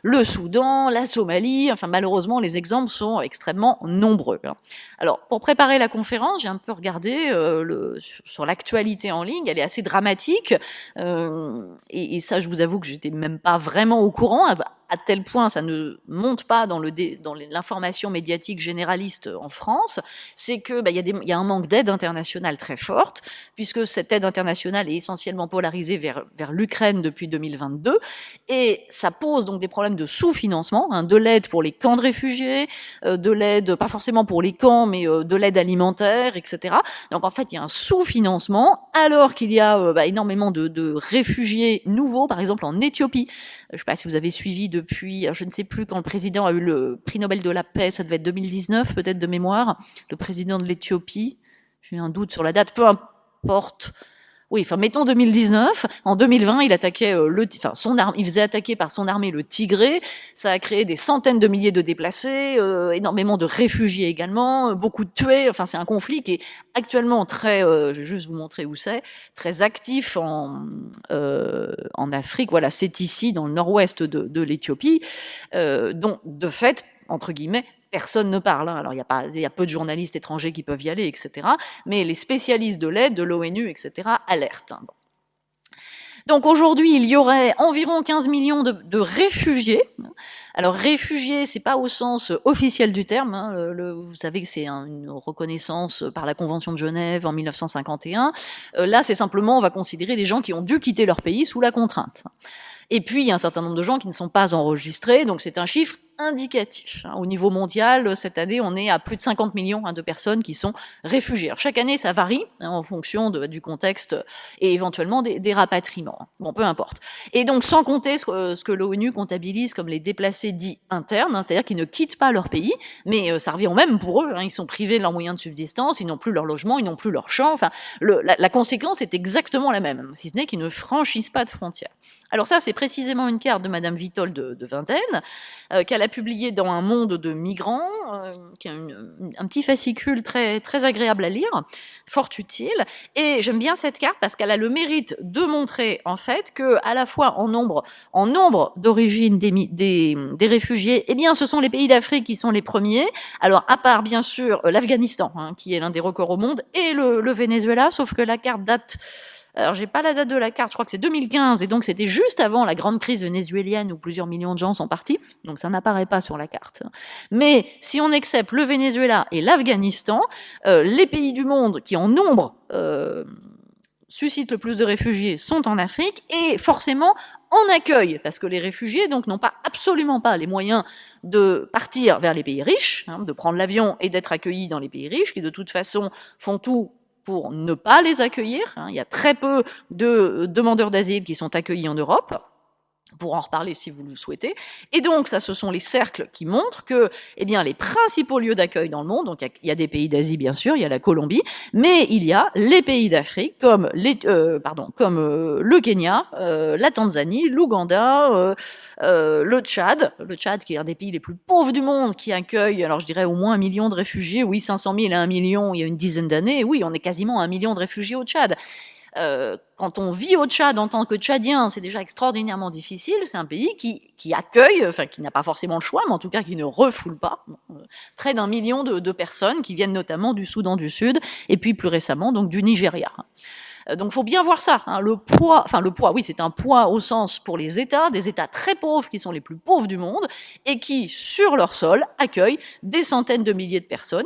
le Soudan, la Somalie. Enfin, malheureusement, les exemples sont extrêmement nombreux. Alors, pour préparer la conférence, j'ai un peu regardé sur l'actualité en ligne. Elle est assez dramatique, et ça, je vous avoue que j'étais même pas vraiment au courant. À tel point, ça ne monte pas dans l'information médiatique généraliste en France, c'est que il y a un manque d'aide internationale très forte, puisque cette aide internationale est essentiellement polarisée vers l'Ukraine depuis 2022, et ça pose donc des problèmes de sous-financement, de l'aide pour les camps de réfugiés, de l'aide, pas forcément pour les camps, mais de l'aide alimentaire, etc. Donc en fait, il y a un sous-financement, alors qu'il y a énormément de réfugiés nouveaux, par exemple en Éthiopie. Je ne sais pas si vous avez suivi depuis, je ne sais plus quand le président a eu le prix Nobel de la paix, ça devait être 2019 peut-être de mémoire, le président de l'Éthiopie, j'ai un doute sur la date, peu importe. Oui, enfin mettons 2019. En 2020, il attaquait il faisait attaquer par son armée le Tigré. Ça a créé des centaines de milliers de déplacés, énormément de réfugiés également, beaucoup de tués. Enfin, c'est un conflit qui est actuellement très, je vais juste vous montrer où c'est, très actif en Afrique. Voilà, c'est ici dans le nord-ouest de l'Éthiopie, dont de fait entre guillemets, personne ne parle. Alors il y a peu de journalistes étrangers qui peuvent y aller, etc. Mais les spécialistes de l'aide, de l'ONU, etc. alertent. Bon. Donc aujourd'hui, il y aurait environ 15 millions de réfugiés. Alors réfugiés, c'est pas au sens officiel du terme. Hein. Vous savez que c'est une reconnaissance par la Convention de Genève en 1951. Là, c'est simplement, on va considérer des gens qui ont dû quitter leur pays sous la contrainte. Et puis, il y a un certain nombre de gens qui ne sont pas enregistrés, donc c'est un chiffre indicatif. Au niveau mondial, cette année, on est à plus de 50 millions de personnes qui sont réfugiées. Alors, chaque année, ça varie en fonction du contexte et éventuellement des rapatriements. Bon, peu importe. Et donc, sans compter ce que l'ONU comptabilise comme les déplacés dits internes, c'est-à-dire qu'ils ne quittent pas leur pays, mais ça revient au même pour eux. Ils sont privés de leurs moyens de subsistance, ils n'ont plus leur logement, ils n'ont plus leur champ. Enfin, la conséquence est exactement la même, si ce n'est qu'ils ne franchissent pas de frontières. Alors ça, c'est précisément une carte de Madame Vitoll de Vingtaine, qu'elle a publiée dans Un monde de migrants, qui est un petit fascicule très, très agréable à lire, fort utile. Et j'aime bien cette carte parce qu'elle a le mérite de montrer, en fait, que à la fois en nombre d'origine des réfugiés, eh bien, ce sont les pays d'Afrique qui sont les premiers. Alors, à part, bien sûr, l'Afghanistan, qui est l'un des records au monde, et le Venezuela, sauf que la carte date... Alors, j'ai pas la date de la carte, je crois que c'est 2015, et donc c'était juste avant la grande crise vénézuélienne où plusieurs millions de gens sont partis, donc ça n'apparaît pas sur la carte. Mais si on accepte le Venezuela et l'Afghanistan, les pays du monde qui en nombre suscitent le plus de réfugiés sont en Afrique, et forcément en accueil, parce que les réfugiés donc n'ont pas absolument pas les moyens de partir vers les pays riches, de prendre l'avion et d'être accueillis dans les pays riches, qui de toute façon font tout pour ne pas les accueillir. Il y a très peu de demandeurs d'asile qui sont accueillis en Europe. Pour en reparler si vous le souhaitez. Et donc, ça, ce sont les cercles qui montrent que, eh bien, les principaux lieux d'accueil dans le monde, donc il y a des pays d'Asie, bien sûr, il y a la Colombie, mais il y a les pays d'Afrique, comme le Kenya, la Tanzanie, l'Ouganda, le Tchad qui est un des pays les plus pauvres du monde, qui accueille, alors je dirais au moins 1 million de réfugiés, oui, 500 000 à 1 million il y a une dizaine d'années, oui, on est quasiment à 1 million de réfugiés au Tchad. Quand on vit au Tchad en tant que Tchadien, c'est déjà extraordinairement difficile. C'est un pays qui accueille, enfin qui n'a pas forcément le choix, mais en tout cas qui ne refoule pas, près d'1 million de personnes qui viennent notamment du Soudan du Sud et puis plus récemment donc du Nigeria. Donc, faut bien voir ça. Le poids, oui, c'est un poids au sens pour les États, des États très pauvres qui sont les plus pauvres du monde et qui, sur leur sol, accueillent des centaines de milliers de personnes,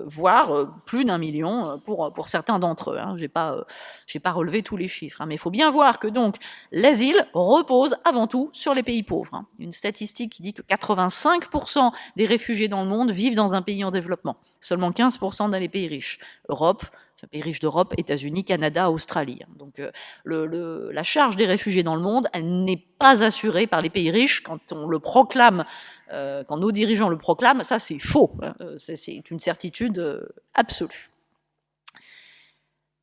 voire plus d'1 million pour certains d'entre eux. J'ai pas relevé tous les chiffres, mais il faut bien voir que donc l'asile repose avant tout sur les pays pauvres. Une statistique qui dit que 85% des réfugiés dans le monde vivent dans un pays en développement, seulement 15% dans les pays riches. Europe, pays riches d'Europe, États-Unis, Canada, Australie. Donc la charge des réfugiés dans le monde, elle n'est pas assurée par les pays riches quand on le proclame, quand nos dirigeants le proclament, ça c'est faux. C'est une certitude absolue.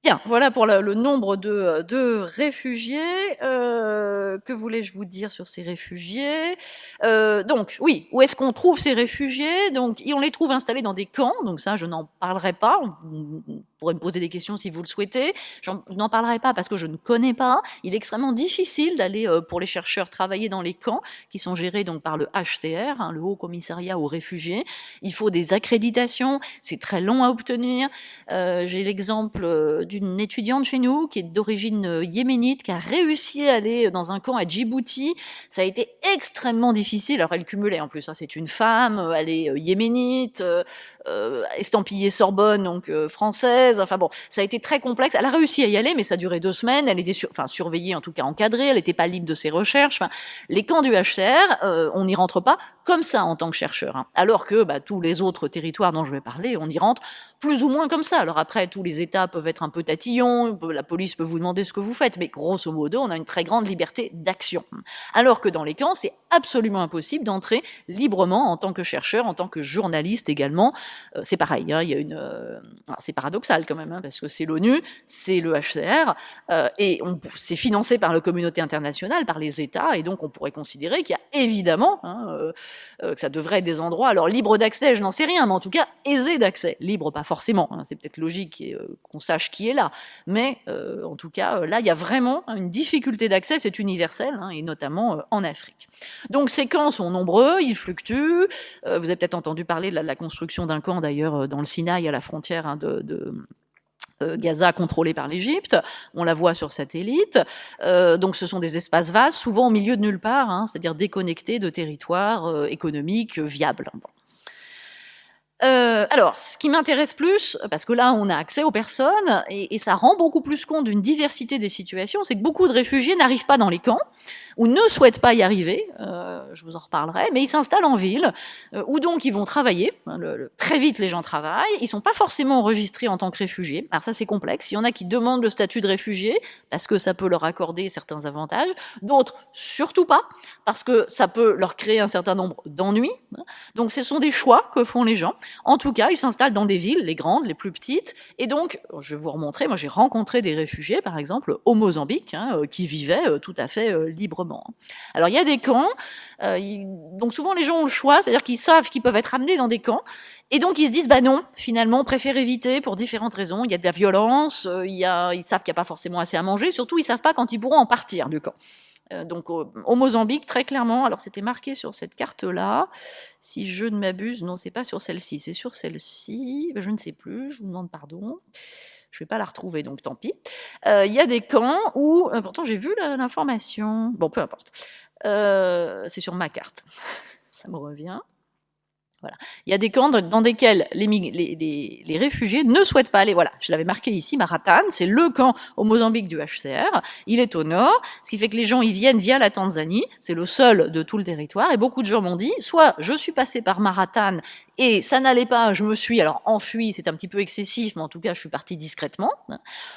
Bien, voilà pour le nombre de réfugiés. Que voulais-je vous dire sur ces réfugiés? Donc, oui, où est-ce qu'on trouve ces réfugiés? Donc, on les trouve installés dans des camps, donc ça, je n'en parlerai pas. Vous pourrez me poser des questions si vous le souhaitez. Je n'en parlerai pas parce que je ne connais pas. Il est extrêmement difficile d'aller, pour les chercheurs, travailler dans les camps qui sont gérés donc par le HCR, le Haut Commissariat aux réfugiés. Il faut des accréditations, c'est très long à obtenir. J'ai l'exemple d'une étudiante chez nous qui est d'origine yéménite, qui a réussi à aller dans un camp à Djibouti. Ça a été extrêmement difficile. Alors elle cumulait en plus, c'est une femme, elle est yéménite, estampillée Sorbonne, donc française. Enfin bon, ça a été très complexe. Elle a réussi à y aller, mais ça a duré 2 semaines. Elle était surveillée, en tout cas encadrée. Elle n'était pas libre de ses recherches. Enfin, les camps du HCR, on n'y rentre pas comme ça en tant que chercheur. Alors que tous les autres territoires dont je vais parler, on y rentre plus ou moins comme ça. Alors après, tous les États peuvent être un peu tatillons, la police peut vous demander ce que vous faites, mais grosso modo, on a une très grande liberté d'action. Alors que dans les camps, c'est absolument impossible d'entrer librement en tant que chercheur, en tant que journaliste également. C'est pareil, il y a c'est paradoxal. colossal quand même, hein, parce que c'est l'ONU, c'est le HCR, et c'est financé par la communauté internationale, par les États, et donc on pourrait considérer qu'il y a évidemment, que ça devrait être des endroits, alors libres d'accès, je n'en sais rien, mais en tout cas aisés d'accès. Libre, pas forcément, hein, c'est peut-être logique qu'on sache qui est là, mais en tout cas, là, il y a vraiment une difficulté d'accès, c'est universel, hein, et notamment en Afrique. Donc ces camps sont nombreux, ils fluctuent. Vous avez peut-être entendu parler de la construction d'un camp d'ailleurs dans le Sinaï à la frontière, hein, de Gaza contrôlée par l'Égypte, on la voit sur satellite. Donc ce sont des espaces vastes, souvent au milieu de nulle part, hein, c'est-à-dire déconnectés de territoires économiques viables. Bon. Alors, ce qui m'intéresse plus, parce que là, on a accès aux personnes, et ça rend beaucoup plus compte d'une diversité des situations, c'est que beaucoup de réfugiés n'arrivent pas dans les camps, ou ne souhaitent pas y arriver, je vous en reparlerai, mais ils s'installent en ville, où donc ils vont travailler, hein, très vite les gens travaillent, ils sont pas forcément enregistrés en tant que réfugiés, alors ça c'est complexe, il y en a qui demandent le statut de réfugié, parce que ça peut leur accorder certains avantages, d'autres surtout pas, parce que ça peut leur créer un certain nombre d'ennuis, hein. Donc ce sont des choix que font les gens. En tout cas, ils s'installent dans des villes, les grandes, les plus petites, et donc, je vais vous remontrer, moi j'ai rencontré des réfugiés, par exemple, au Mozambique, hein, qui vivaient tout à fait librement. Alors il y a des camps, donc souvent les gens ont le choix, c'est-à-dire qu'ils savent qu'ils peuvent être amenés dans des camps, et donc ils se disent, bah non, finalement, on préfère éviter pour différentes raisons, il y a de la violence, ils savent qu'il n'y a pas forcément assez à manger, surtout ils savent pas quand ils pourront en partir du camp. Donc au Mozambique, très clairement, alors c'était marqué sur cette carte-là, si je ne m'abuse, non, c'est pas sur celle-ci, c'est sur celle-ci, je ne sais plus, je vous demande pardon, je vais pas la retrouver, donc tant pis. Il y a des camps où, pourtant j'ai vu l'information, bon, peu importe, c'est sur ma carte, ça me revient. Voilà. Il y a des camps dans lesquels les réfugiés ne souhaitent pas aller. Voilà, je l'avais marqué ici, Maratane, c'est le camp au Mozambique du HCR. Il est au nord, ce qui fait que les gens y viennent via la Tanzanie. C'est le seul de tout le territoire. Et beaucoup de gens m'ont dit, soit je suis passé par Maratane et ça n'allait pas, je me suis alors enfui, c'est un petit peu excessif, mais en tout cas je suis parti discrètement.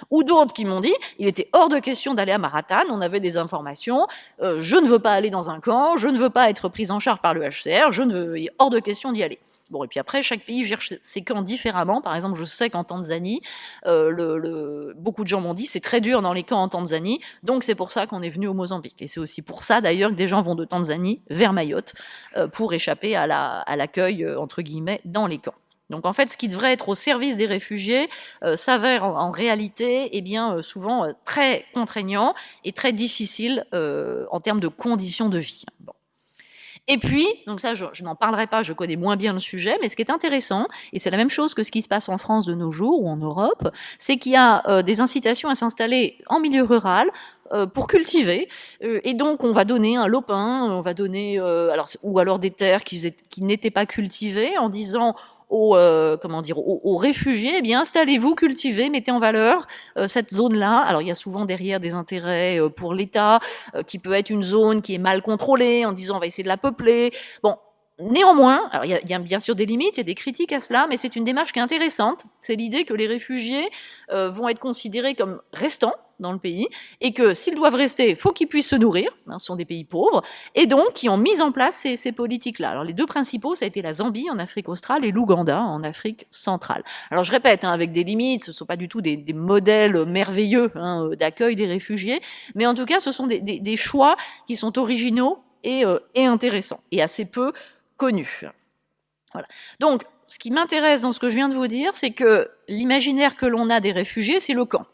Ou d'autres qui m'ont dit, il était hors de question d'aller à Maratane, on avait des informations, je ne veux pas aller dans un camp, je ne veux pas être prise en charge par le HCR, il est hors de question d'y aller. Bon, et puis après, chaque pays gère ses camps différemment. Par exemple, je sais qu'en Tanzanie, beaucoup de gens m'ont dit c'est très dur dans les camps en Tanzanie, donc c'est pour ça qu'on est venu au Mozambique. Et c'est aussi pour ça, d'ailleurs, que des gens vont de Tanzanie vers Mayotte pour échapper à l'accueil, entre guillemets, dans les camps. Donc en fait, ce qui devrait être au service des réfugiés s'avère en réalité, eh bien, souvent très contraignant et très difficile en termes de conditions de vie. Bon. Et puis, donc ça, je n'en parlerai pas, je connais moins bien le sujet, mais ce qui est intéressant, et c'est la même chose que ce qui se passe en France de nos jours ou en Europe, c'est qu'il y a des incitations à s'installer en milieu rural pour cultiver, et donc on va donner un lopin, on va donner, ou alors des terres qui n'étaient pas cultivées, en disant aux réfugiés, eh bien installez-vous, cultivez, mettez en valeur cette zone-là. Alors il y a souvent derrière des intérêts pour l'État, qui peut être une zone qui est mal contrôlée, en disant on va essayer de la peupler. Bon, néanmoins, alors il y a bien sûr des limites, il y a des critiques à cela, mais c'est une démarche qui est intéressante. C'est l'idée que les réfugiés vont être considérés comme restants dans le pays, et que s'ils doivent rester, il faut qu'ils puissent se nourrir, hein, ce sont des pays pauvres, et donc qui ont mis en place ces politiques-là. Alors les deux principaux, ça a été la Zambie en Afrique australe et l'Ouganda en Afrique centrale. Alors je répète, hein, avec des limites, ce ne sont pas du tout des modèles merveilleux hein, d'accueil des réfugiés, mais en tout cas ce sont des choix qui sont originaux et intéressants, et assez peu connus. Voilà. Donc ce qui m'intéresse dans ce que je viens de vous dire, c'est que l'imaginaire que l'on a des réfugiés, c'est le camp.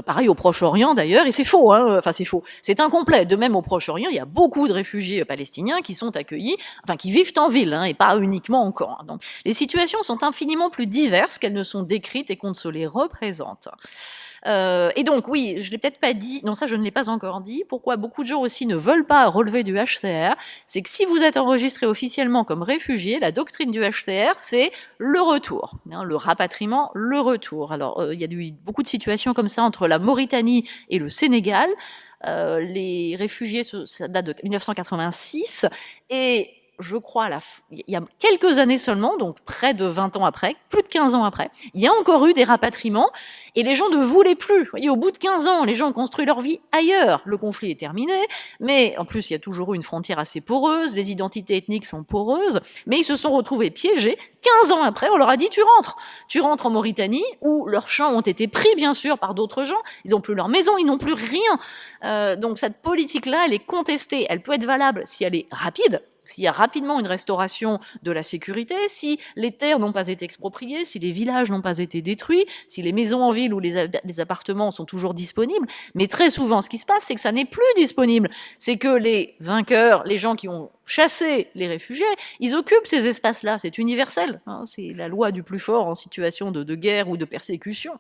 Pareil au Proche-Orient d'ailleurs, et c'est faux, hein, enfin c'est faux, c'est incomplet. De même au Proche-Orient, il y a beaucoup de réfugiés palestiniens qui sont accueillis, enfin qui vivent en ville, hein, et pas uniquement en camp. Donc les situations sont infiniment plus diverses qu'elles ne sont décrites et qu'on ne se les représente. Et donc, oui, je l'ai peut-être pas dit, non ça je ne l'ai pas encore dit, pourquoi beaucoup de gens aussi ne veulent pas relever du HCR, c'est que si vous êtes enregistré officiellement comme réfugié, la doctrine du HCR, c'est le retour, hein, le rapatriement, le retour. Alors, il y a eu beaucoup de situations comme ça entre la Mauritanie et le Sénégal, les réfugiés, ça date de 1986, et je crois, il y a quelques années seulement, donc près de 20 ans après, plus de 15 ans après, il y a encore eu des rapatriements et les gens ne voulaient plus. Vous voyez, au bout de 15 ans, les gens ont construit leur vie ailleurs. Le conflit est terminé, mais en plus, il y a toujours eu une frontière assez poreuse, les identités ethniques sont poreuses, mais ils se sont retrouvés piégés. 15 ans après, on leur a dit tu rentres en Mauritanie, où leurs champs ont été pris, bien sûr, par d'autres gens, ils n'ont plus leur maison, ils n'ont plus rien. Donc cette politique-là, elle est contestée, elle peut être valable si elle est rapide, s'il y a rapidement une restauration de la sécurité, si les terres n'ont pas été expropriées, si les villages n'ont pas été détruits, si les maisons en ville ou les appartements sont toujours disponibles. Mais très souvent, ce qui se passe, c'est que ça n'est plus disponible. C'est que les vainqueurs, les gens qui ont chassé les réfugiés, ils occupent ces espaces-là. C'est universel. Hein, c'est la loi du plus fort en situation de guerre ou de persécution.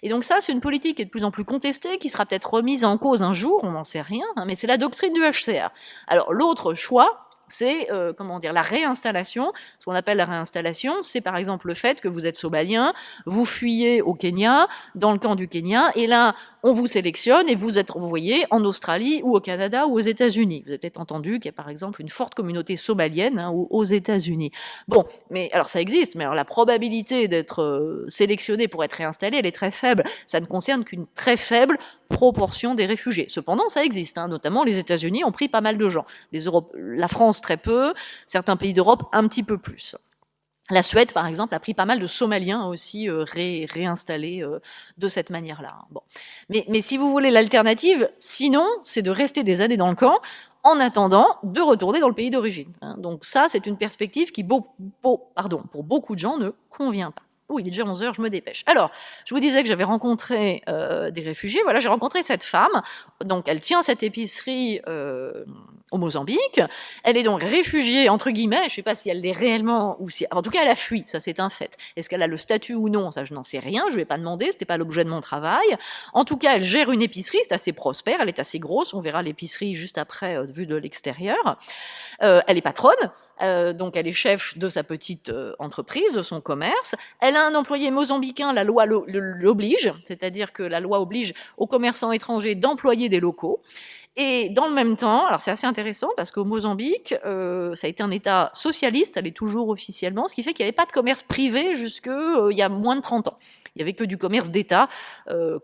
Et donc ça, c'est une politique qui est de plus en plus contestée, qui sera peut-être remise en cause un jour, on n'en sait rien, hein, mais c'est la doctrine du HCR. Alors l'autre choix, c'est la réinstallation. Ce qu'on appelle la réinstallation, c'est par exemple le fait que vous êtes somalien, vous fuyez au Kenya, dans le camp du Kenya, et là, on vous sélectionne et vous êtes envoyé en Australie ou au Canada ou aux États-Unis. Vous avez peut-être entendu qu'il y a par exemple une forte communauté somalienne aux États-Unis. Bon, mais alors ça existe, mais alors la probabilité d'être sélectionné pour être réinstallé, elle est très faible. Ça ne concerne qu'une très faible proportion des réfugiés. Cependant, ça existe, hein, notamment les États-Unis ont pris pas mal de gens. La France très peu, certains pays d'Europe un petit peu plus. La Suède, par exemple, a pris pas mal de Somaliens aussi réinstallés de cette manière-là. Bon. Mais si vous voulez l'alternative, sinon, c'est de rester des années dans le camp en attendant de retourner dans le pays d'origine. Hein. Donc ça, c'est une perspective qui, pour beaucoup de gens, ne convient pas. Oui, il est déjà 11 heures, je me dépêche. Alors, je vous disais que j'avais rencontré des réfugiés. Voilà, j'ai rencontré cette femme. Donc, elle tient cette épicerie au Mozambique. Elle est donc réfugiée, entre guillemets. Je ne sais pas si elle l'est réellement ou si... En tout cas, elle a fui, ça c'est un fait. Est-ce qu'elle a le statut ou non? Ça, je n'en sais rien. Je ne vais pas demander, c'était pas l'objet de mon travail. En tout cas, elle gère une épicerie, c'est assez prospère, elle est assez grosse. On verra l'épicerie juste après, vue de l'extérieur. Elle est patronne. Donc elle est chef de sa petite entreprise, de son commerce. Elle a un employé mozambicain, la loi l'oblige, c'est-à-dire que la loi oblige aux commerçants étrangers d'employer des locaux. Et dans le même temps, alors c'est assez intéressant parce qu'au Mozambique, ça a été un État socialiste, ça l'est toujours officiellement, ce qui fait qu'il n'y avait pas de commerce privé jusque il y a moins de 30 ans. Il y avait que du commerce d'État,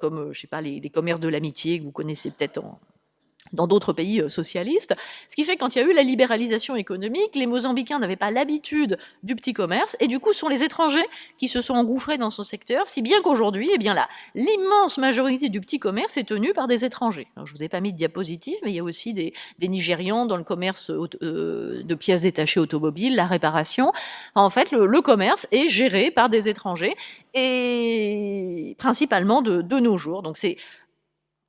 comme je sais pas les commerces de l'amitié que vous connaissez peut-être dans d'autres pays socialistes, ce qui fait que quand il y a eu la libéralisation économique, les Mozambicains n'avaient pas l'habitude du petit commerce, et du coup, ce sont les étrangers qui se sont engouffrés dans ce secteur, si bien qu'aujourd'hui, eh bien là, l'immense majorité du petit commerce est tenue par des étrangers. Alors, je vous ai pas mis de diapositive, mais il y a aussi des Nigérians dans le commerce de pièces détachées automobiles, la réparation. En fait, le commerce est géré par des étrangers, et principalement de nos jours. Donc c'est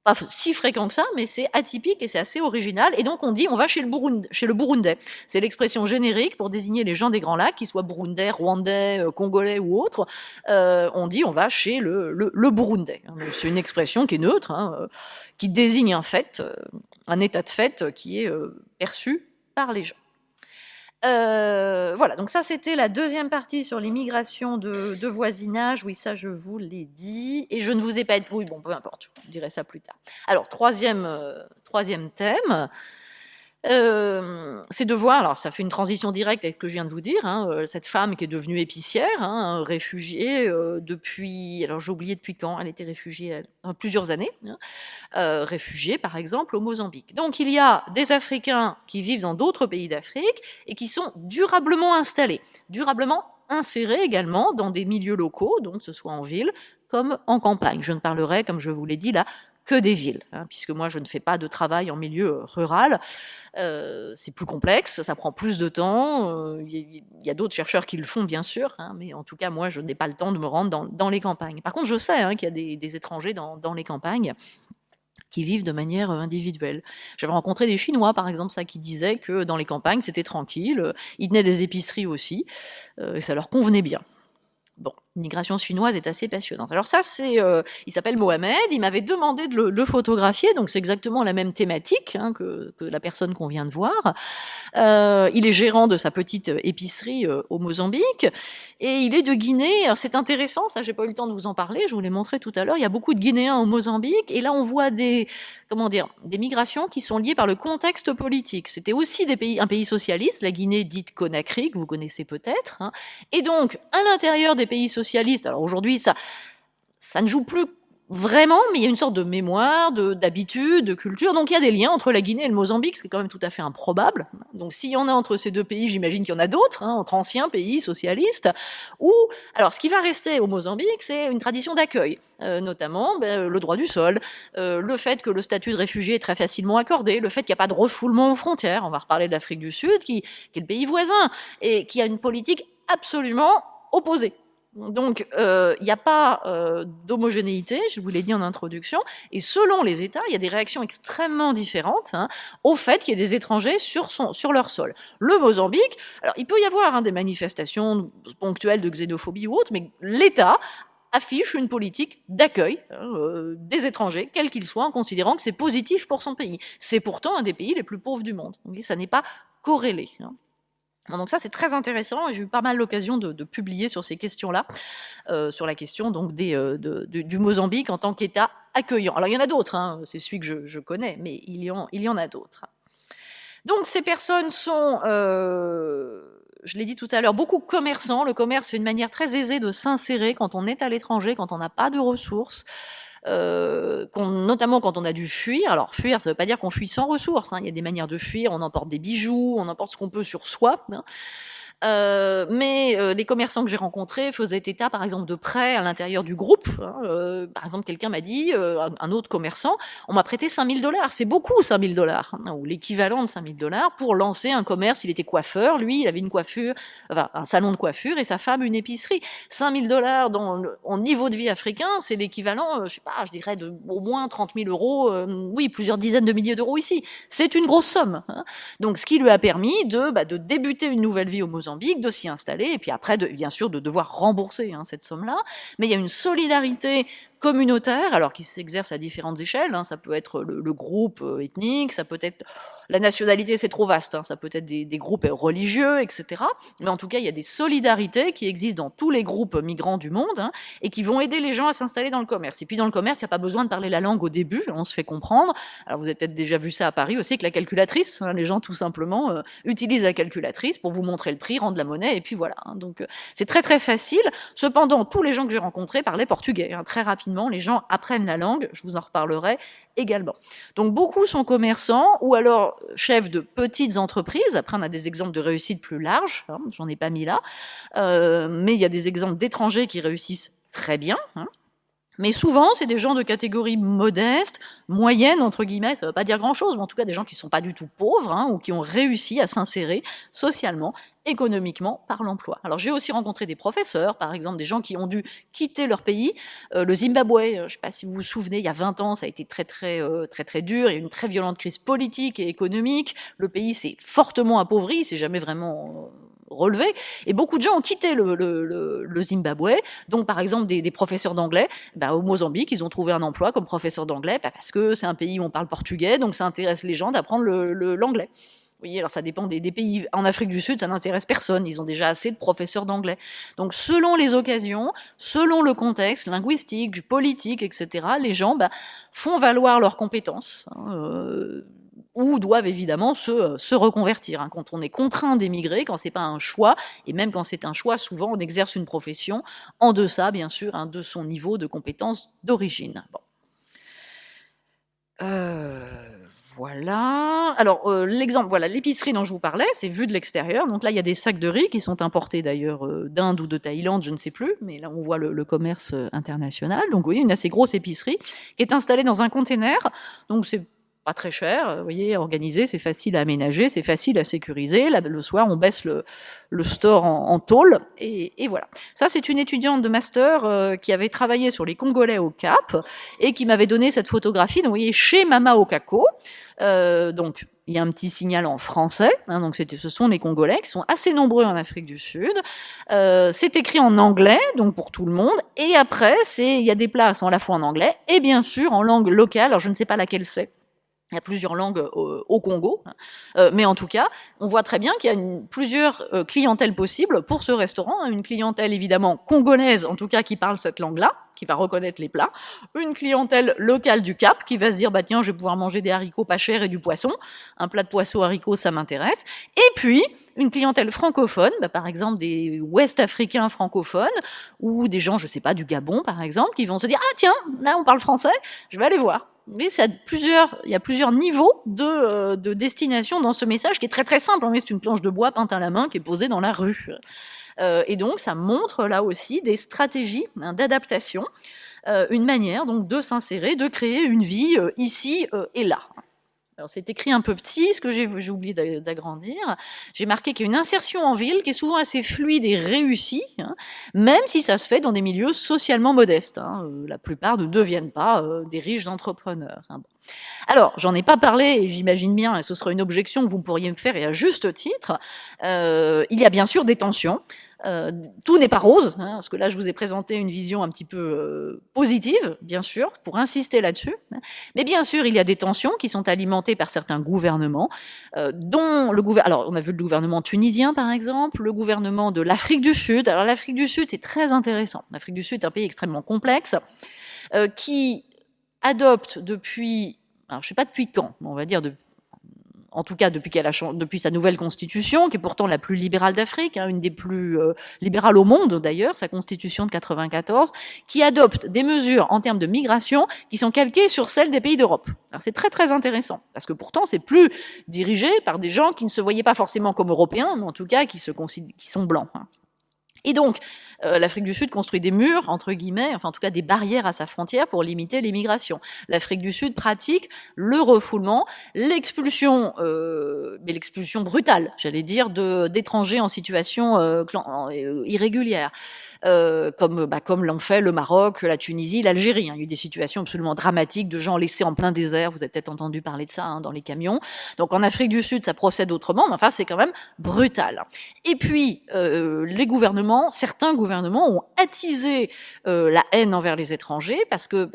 pas si fréquent que ça, mais c'est atypique et c'est assez original. Et donc on dit on va chez le Burundais. C'est l'expression générique pour désigner les gens des Grands Lacs, qu'ils soient burundais, rwandais, congolais ou autres. On dit on va chez le Burundais. C'est une expression qui est neutre, hein, qui désigne un fait, un état de fait qui est perçu par les gens. Voilà, donc ça c'était la deuxième partie sur l'immigration de voisinage. Oui, ça je vous l'ai dit. Et je ne vous ai pas dit... Oui, bon, peu importe, je vous dirai ça plus tard. Alors, troisième thème, c'est de voir, alors ça fait une transition directe avec ce que je viens de vous dire, hein, cette femme qui est devenue épicière, hein, réfugiée depuis, alors j'ai oublié depuis quand, elle était réfugiée plusieurs années, hein, réfugiée par exemple au Mozambique. Donc il y a des Africains qui vivent dans d'autres pays d'Afrique et qui sont durablement installés, durablement insérés également dans des milieux locaux, donc que ce soit en ville comme en campagne. Je ne parlerai, comme je vous l'ai dit là, que des villes, hein, puisque moi je ne fais pas de travail en milieu rural. C'est plus complexe, ça prend plus de temps. Il y a d'autres chercheurs qui le font bien sûr, hein, mais en tout cas moi je n'ai pas le temps de me rendre dans les campagnes. Par contre je sais hein, qu'il y a des étrangers dans les campagnes qui vivent de manière individuelle. J'avais rencontré des Chinois, par exemple, ça, qui disaient que dans les campagnes, c'était tranquille, ils tenaient des épiceries aussi, et ça leur convenait bien. Bon, l'immigration chinoise est assez passionnante. Alors ça, il s'appelle Mohamed, il m'avait demandé de le photographier, donc c'est exactement la même thématique hein, que la personne qu'on vient de voir. Il est gérant de sa petite épicerie au Mozambique, et il est de Guinée. Alors c'est intéressant, ça j'ai pas eu le temps de vous en parler, je vous l'ai montré tout à l'heure, il y a beaucoup de Guinéens au Mozambique, et là on voit des migrations qui sont liées par le contexte politique. C'était aussi un pays socialiste, la Guinée dite Conakry, que vous connaissez peut-être, hein. Et donc, à l'intérieur des pays socialistes, alors aujourd'hui, ça ne joue plus vraiment, mais il y a une sorte de mémoire, d'habitude, de culture. Donc il y a des liens entre la Guinée et le Mozambique, c'est quand même tout à fait improbable. Donc s'il y en a entre ces deux pays, j'imagine qu'il y en a d'autres, hein, entre anciens pays socialistes. Alors ce qui va rester au Mozambique, c'est une tradition d'accueil. Notamment le droit du sol, le fait que le statut de réfugié est très facilement accordé, le fait qu'il n'y a pas de refoulement aux frontières. On va reparler de l'Afrique du Sud, qui est le pays voisin, et qui a une politique absolument opposée. Donc, il n'y a pas d'homogénéité, je vous l'ai dit en introduction, et selon les États, il y a des réactions extrêmement différentes hein, au fait qu'il y ait des étrangers sur leur sol. Le Mozambique, alors il peut y avoir hein, des manifestations ponctuelles de xénophobie ou autre, mais l'État affiche une politique d'accueil des étrangers, quels qu'ils soient, en considérant que c'est positif pour son pays. C'est pourtant un des pays les plus pauvres du monde. Donc, ça n'est pas corrélé. Hein. Donc ça, c'est très intéressant et j'ai eu pas mal l'occasion de publier sur ces questions-là, sur la question donc du Mozambique en tant qu'État accueillant. Alors il y en a d'autres, hein, c'est celui que je connais, mais il y en a d'autres. Donc ces personnes sont, je l'ai dit tout à l'heure, beaucoup commerçants. Le commerce, c'est une manière très aisée de s'insérer quand on est à l'étranger, quand on n'a pas de ressources. Notamment quand on a dû fuir. Alors fuir, ça ne veut pas dire qu'on fuit sans ressources. Hein. Il y a des manières de fuir. On emporte des bijoux, on emporte ce qu'on peut sur soi. Hein. Mais les commerçants que j'ai rencontrés faisaient état, par exemple, de prêts à l'intérieur du groupe. Hein. Par exemple, quelqu'un m'a dit, un autre commerçant, on m'a prêté $5 000. C'est beaucoup, $5 000, hein, ou l'équivalent de $5 000 pour lancer un commerce. Il était coiffeur, lui, il avait une coiffure, enfin, un salon de coiffure, et sa femme une épicerie. $5 000 en niveau de vie africain, c'est l'équivalent, je sais pas, je dirais au moins 30 000 euros, oui, plusieurs dizaines de milliers d'euros ici. C'est une grosse somme. Hein. Donc, ce qui lui a permis de débuter une nouvelle vie au Mozambique, de s'y installer, et puis après, bien sûr, de devoir rembourser hein, cette somme-là. Mais il y a une solidarité communautaire, alors qui s'exerce à différentes échelles. Hein. Ça peut être le groupe ethnique, ça peut être la nationalité, c'est trop vaste. Hein. Ça peut être des groupes religieux, etc. Mais en tout cas, il y a des solidarités qui existent dans tous les groupes migrants du monde hein, et qui vont aider les gens à s'installer dans le commerce. Et puis dans le commerce, il n'y a pas besoin de parler la langue au début, on se fait comprendre. Alors vous avez peut-être déjà vu ça à Paris aussi avec la calculatrice. Hein. Les gens tout simplement utilisent la calculatrice pour vous montrer le prix, rendre la monnaie, et puis voilà. Hein. Donc c'est très très facile. Cependant, tous les gens que j'ai rencontrés parlaient portugais hein, très rapidement. Les gens apprennent la langue, je vous en reparlerai également. Donc beaucoup sont commerçants ou alors chefs de petites entreprises. Après, on a des exemples de réussite plus larges, hein, j'en ai pas mis là, mais il y a des exemples d'étrangers qui réussissent très bien. Hein. Mais souvent, c'est des gens de catégorie modeste, moyenne, entre guillemets, ça ne veut pas dire grand-chose, mais en tout cas des gens qui ne sont pas du tout pauvres, hein, ou qui ont réussi à s'insérer socialement, économiquement, par l'emploi. Alors j'ai aussi rencontré des professeurs, par exemple, des gens qui ont dû quitter leur pays. Le Zimbabwe, je ne sais pas si vous vous souvenez, il y a 20 ans, ça a été très dur, il y a eu une très violente crise politique et économique, le pays s'est fortement appauvri, il s'est jamais vraiment relevé, et beaucoup de gens ont quitté le Zimbabwe, donc par exemple des professeurs d'anglais, au Mozambique, ils ont trouvé un emploi comme professeur d'anglais, parce que c'est un pays où on parle portugais, donc ça intéresse les gens d'apprendre l'anglais. Vous voyez, alors ça dépend des pays. En Afrique du Sud, ça n'intéresse personne, ils ont déjà assez de professeurs d'anglais. Donc selon les occasions, selon le contexte linguistique, politique, etc., les gens font valoir leurs compétences, hein, ou doivent évidemment se reconvertir. Hein. Quand on est contraint d'émigrer, quand c'est pas un choix, et même quand c'est un choix, souvent on exerce une profession en deçà, bien sûr, hein, de son niveau de compétence d'origine. Bon. Voilà. Alors l'exemple, voilà, l'épicerie dont je vous parlais, c'est vu de l'extérieur. Donc là, il y a des sacs de riz qui sont importés d'ailleurs d'Inde ou de Thaïlande, je ne sais plus, mais là on voit le commerce international. Donc vous voyez, une assez grosse épicerie qui est installée dans un container. Donc c'est pas très cher, vous voyez, organisé, c'est facile à aménager, c'est facile à sécuriser. Là, le soir, on baisse le store en tôle, et voilà. Ça, c'est une étudiante de master qui avait travaillé sur les Congolais au Cap, et qui m'avait donné cette photographie, donc vous voyez, chez Mama Okako, donc il y a un petit signal en français, hein, donc ce sont les Congolais qui sont assez nombreux en Afrique du Sud. C'est écrit en anglais, donc pour tout le monde. Et après, il y a des plats qui sont à la fois en anglais et bien sûr en langue locale. Alors je ne sais pas laquelle c'est. Il y a plusieurs langues au Congo, mais en tout cas, on voit très bien qu'il y a plusieurs clientèles possibles pour ce restaurant. Une clientèle évidemment congolaise, en tout cas qui parle cette langue-là, qui va reconnaître les plats. Une clientèle locale du Cap qui va se dire bah tiens, je vais pouvoir manger des haricots pas chers et du poisson. Un plat de poisson haricots, ça m'intéresse. Et puis une clientèle francophone, bah, par exemple des Ouest-Africains francophones ou des gens, je sais pas, du Gabon par exemple, qui vont se dire ah tiens, là on parle français, je vais aller voir. Mais il y a plusieurs niveaux de destination dans ce message qui est très très simple. C'est une planche de bois peinte à la main qui est posée dans la rue. Et donc ça montre là aussi des stratégies d'adaptation, une manière donc de s'insérer, de créer une vie ici et là. Alors c'est écrit un peu petit, ce que j'ai oublié d'agrandir. J'ai marqué qu'il y a une insertion en ville qui est souvent assez fluide et réussie, hein, même si ça se fait dans des milieux socialement modestes. Hein. La plupart ne deviennent pas des riches entrepreneurs. Hein. Alors, j'en ai pas parlé, et j'imagine bien, et ce sera une objection que vous pourriez me faire, et à juste titre, il y a bien sûr des tensions. Tout n'est pas rose, hein, parce que là, je vous ai présenté une vision un petit peu positive, bien sûr, pour insister là-dessus. Mais bien sûr, il y a des tensions qui sont alimentées par certains gouvernements, dont alors, on a vu le gouvernement tunisien, par exemple, le gouvernement de l'Afrique du Sud. Alors, l'Afrique du Sud, c'est très intéressant. L'Afrique du Sud est un pays extrêmement complexe, qui adopte depuis, alors je sais pas depuis quand, mais on va dire en tout cas depuis sa nouvelle constitution, qui est pourtant la plus libérale d'Afrique, hein, une des plus libérales au monde d'ailleurs, sa constitution de 94, qui adopte des mesures en termes de migration qui sont calquées sur celles des pays d'Europe. Alors c'est très très intéressant, parce que pourtant c'est plus dirigé par des gens qui ne se voyaient pas forcément comme européens, mais en tout cas qui sont blancs. Hein. Et donc, l'Afrique du Sud construit des murs, entre guillemets, enfin en tout cas des barrières à sa frontière pour limiter l'immigration. L'Afrique du Sud pratique le refoulement, l'expulsion, mais l'expulsion brutale, j'allais dire, d'étrangers en situation irrégulière. Comme l'ont fait le Maroc, la Tunisie, l'Algérie. Hein. Il y a eu des situations absolument dramatiques de gens laissés en plein désert. Vous avez peut-être entendu parler de ça hein, dans les camions. Donc en Afrique du Sud, ça procède autrement, mais enfin c'est quand même brutal. Et puis certains gouvernements ont attisé la haine envers les étrangers parce que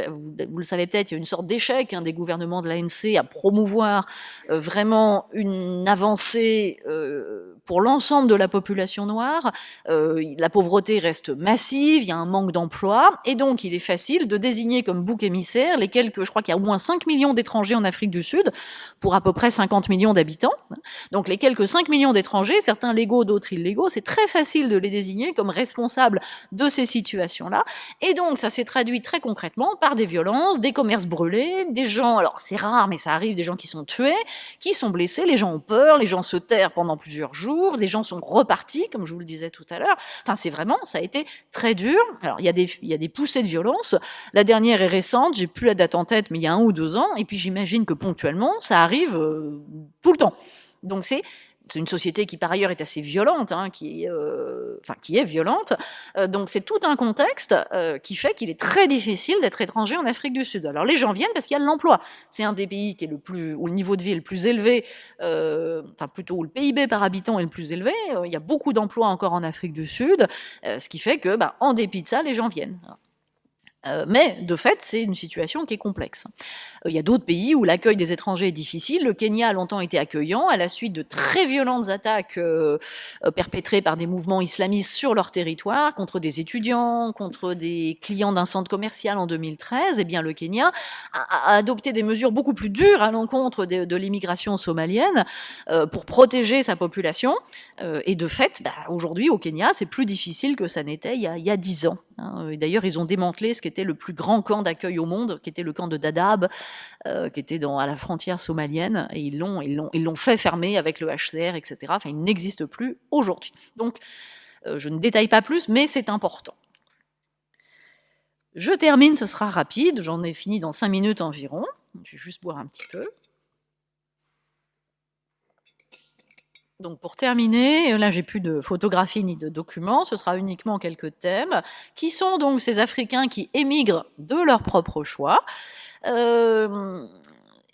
vous le savez peut-être, il y a une sorte d'échec des gouvernements de l'ANC à promouvoir vraiment une avancée pour l'ensemble de la population noire. La pauvreté reste massive, il y a un manque d'emploi, et donc il est facile de désigner comme bouc émissaire je crois qu'il y a au moins 5 millions d'étrangers en Afrique du Sud, pour à peu près 50 millions d'habitants. Donc les quelques 5 millions d'étrangers, certains légaux, d'autres illégaux, c'est très facile de les désigner comme responsables de ces situations-là, et donc ça s'est traduit très concrètement par des violences, des commerces brûlés, des gens, alors c'est rare mais ça arrive, des gens qui sont tués, qui sont blessés, les gens ont peur, les gens se terrent pendant plusieurs jours, les gens sont repartis, comme je vous le disais tout à l'heure. Enfin, ça a été très dur. Alors, il y a des poussées de violence. La dernière est récente, j'ai plus la date en tête, mais il y a 1 ou 2 ans. Et puis, j'imagine que ponctuellement, ça arrive tout le temps. Donc, c'est une société qui par ailleurs est assez violente, hein, qui est violente. Donc c'est tout un contexte qui fait qu'il est très difficile d'être étranger en Afrique du Sud. Alors les gens viennent parce qu'il y a de l'emploi. C'est un des pays qui est où le niveau de vie est le plus élevé, plutôt où le PIB par habitant est le plus élevé. Il y a beaucoup d'emplois encore en Afrique du Sud, ce qui fait que, en dépit de ça, les gens viennent. Mais de fait, c'est une situation qui est complexe. Il y a d'autres pays où l'accueil des étrangers est difficile. Le Kenya a longtemps été accueillant à la suite de très violentes attaques perpétrées par des mouvements islamistes sur leur territoire, contre des étudiants, contre des clients d'un centre commercial en 2013. Eh bien, le Kenya a adopté des mesures beaucoup plus dures à l'encontre de l'immigration somalienne pour protéger sa population. Et de fait, aujourd'hui, au Kenya, c'est plus difficile que ça n'était il y a 10 ans. Et d'ailleurs, ils ont démantelé ce qui était le plus grand camp d'accueil au monde, qui était le camp de Dadaab, qui était à la frontière somalienne, et ils l'ont fait fermer avec le HCR, etc. Enfin, il n'existe plus aujourd'hui. Donc, je ne détaille pas plus, mais c'est important. Je termine, ce sera rapide, j'en ai fini dans 5 minutes environ. Je vais juste boire un petit peu. Donc pour terminer, là j'ai plus de photographies ni de documents, ce sera uniquement quelques thèmes, qui sont donc ces Africains qui émigrent de leur propre choix,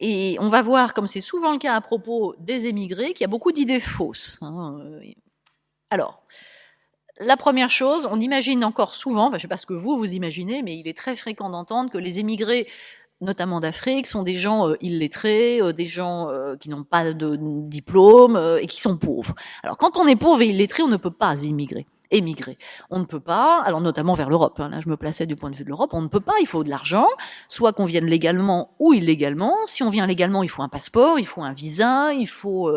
Et on va voir, comme c'est souvent le cas à propos des émigrés, qu'il y a beaucoup d'idées fausses, hein. Alors, la première chose, on imagine encore souvent, enfin, je ne sais pas ce que vous imaginez, mais il est très fréquent d'entendre que les émigrés, notamment d'Afrique, sont des gens illettrés, des gens qui n'ont pas de diplôme et qui sont pauvres. Alors, quand on est pauvre et illettré, on ne peut pas émigrer. On ne peut pas, alors notamment vers l'Europe, hein, là je me plaçais du point de vue de l'Europe, on ne peut pas, il faut de l'argent, soit qu'on vienne légalement ou illégalement. Si on vient légalement, il faut un passeport, il faut un visa, il faut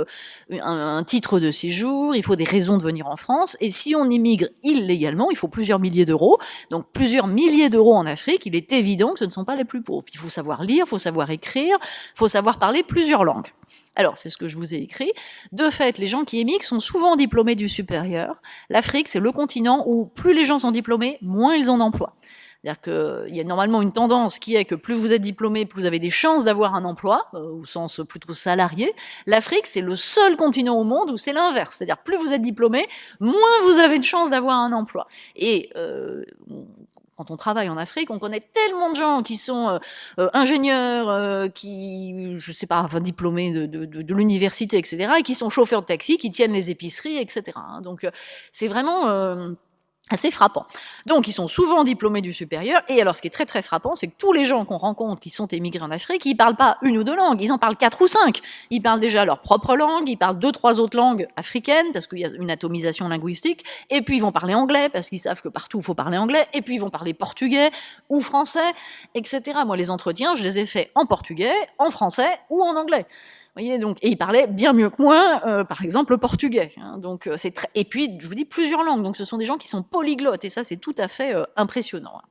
un titre de séjour, il faut des raisons de venir en France. Et si on immigre illégalement, il faut plusieurs milliers d'euros. Donc plusieurs milliers d'euros en Afrique, il est évident que ce ne sont pas les plus pauvres. Il faut savoir lire, il faut savoir écrire, il faut savoir parler plusieurs langues. Alors, c'est ce que je vous ai écrit. De fait, les gens qui émigrent sont souvent diplômés du supérieur. L'Afrique, c'est le continent où plus les gens sont diplômés, moins ils ont d'emploi. C'est-à-dire qu'il y a normalement une tendance qui est que plus vous êtes diplômé, plus vous avez des chances d'avoir un emploi, au sens plutôt salarié. L'Afrique, c'est le seul continent au monde où c'est l'inverse. C'est-à-dire plus vous êtes diplômé, moins vous avez de chances d'avoir un emploi. Et quand on travaille en Afrique, on connaît tellement de gens qui sont ingénieurs, qui, je sais pas, enfin, diplômés de l'université, etc., et qui sont chauffeurs de taxi, qui tiennent les épiceries, etc. Donc, c'est vraiment assez frappant. Donc, ils sont souvent diplômés du supérieur. Et alors, ce qui est très, très frappant, c'est que tous les gens qu'on rencontre qui sont émigrés en Afrique, ils parlent pas une ou deux langues, ils en parlent 4 ou 5. Ils parlent déjà leur propre langue, ils parlent 2, 3 autres langues africaines, parce qu'il y a une atomisation linguistique, et puis ils vont parler anglais, parce qu'ils savent que partout, il faut parler anglais, et puis ils vont parler portugais ou français, etc. Moi, les entretiens, je les ai faits en portugais, en français ou en anglais. Voyez, donc, et il parlait bien mieux que moi, par exemple, le portugais. Hein, donc, et puis, je vous dis, plusieurs langues. Donc, ce sont des gens qui sont polyglottes, et ça, c'est tout à fait impressionnant.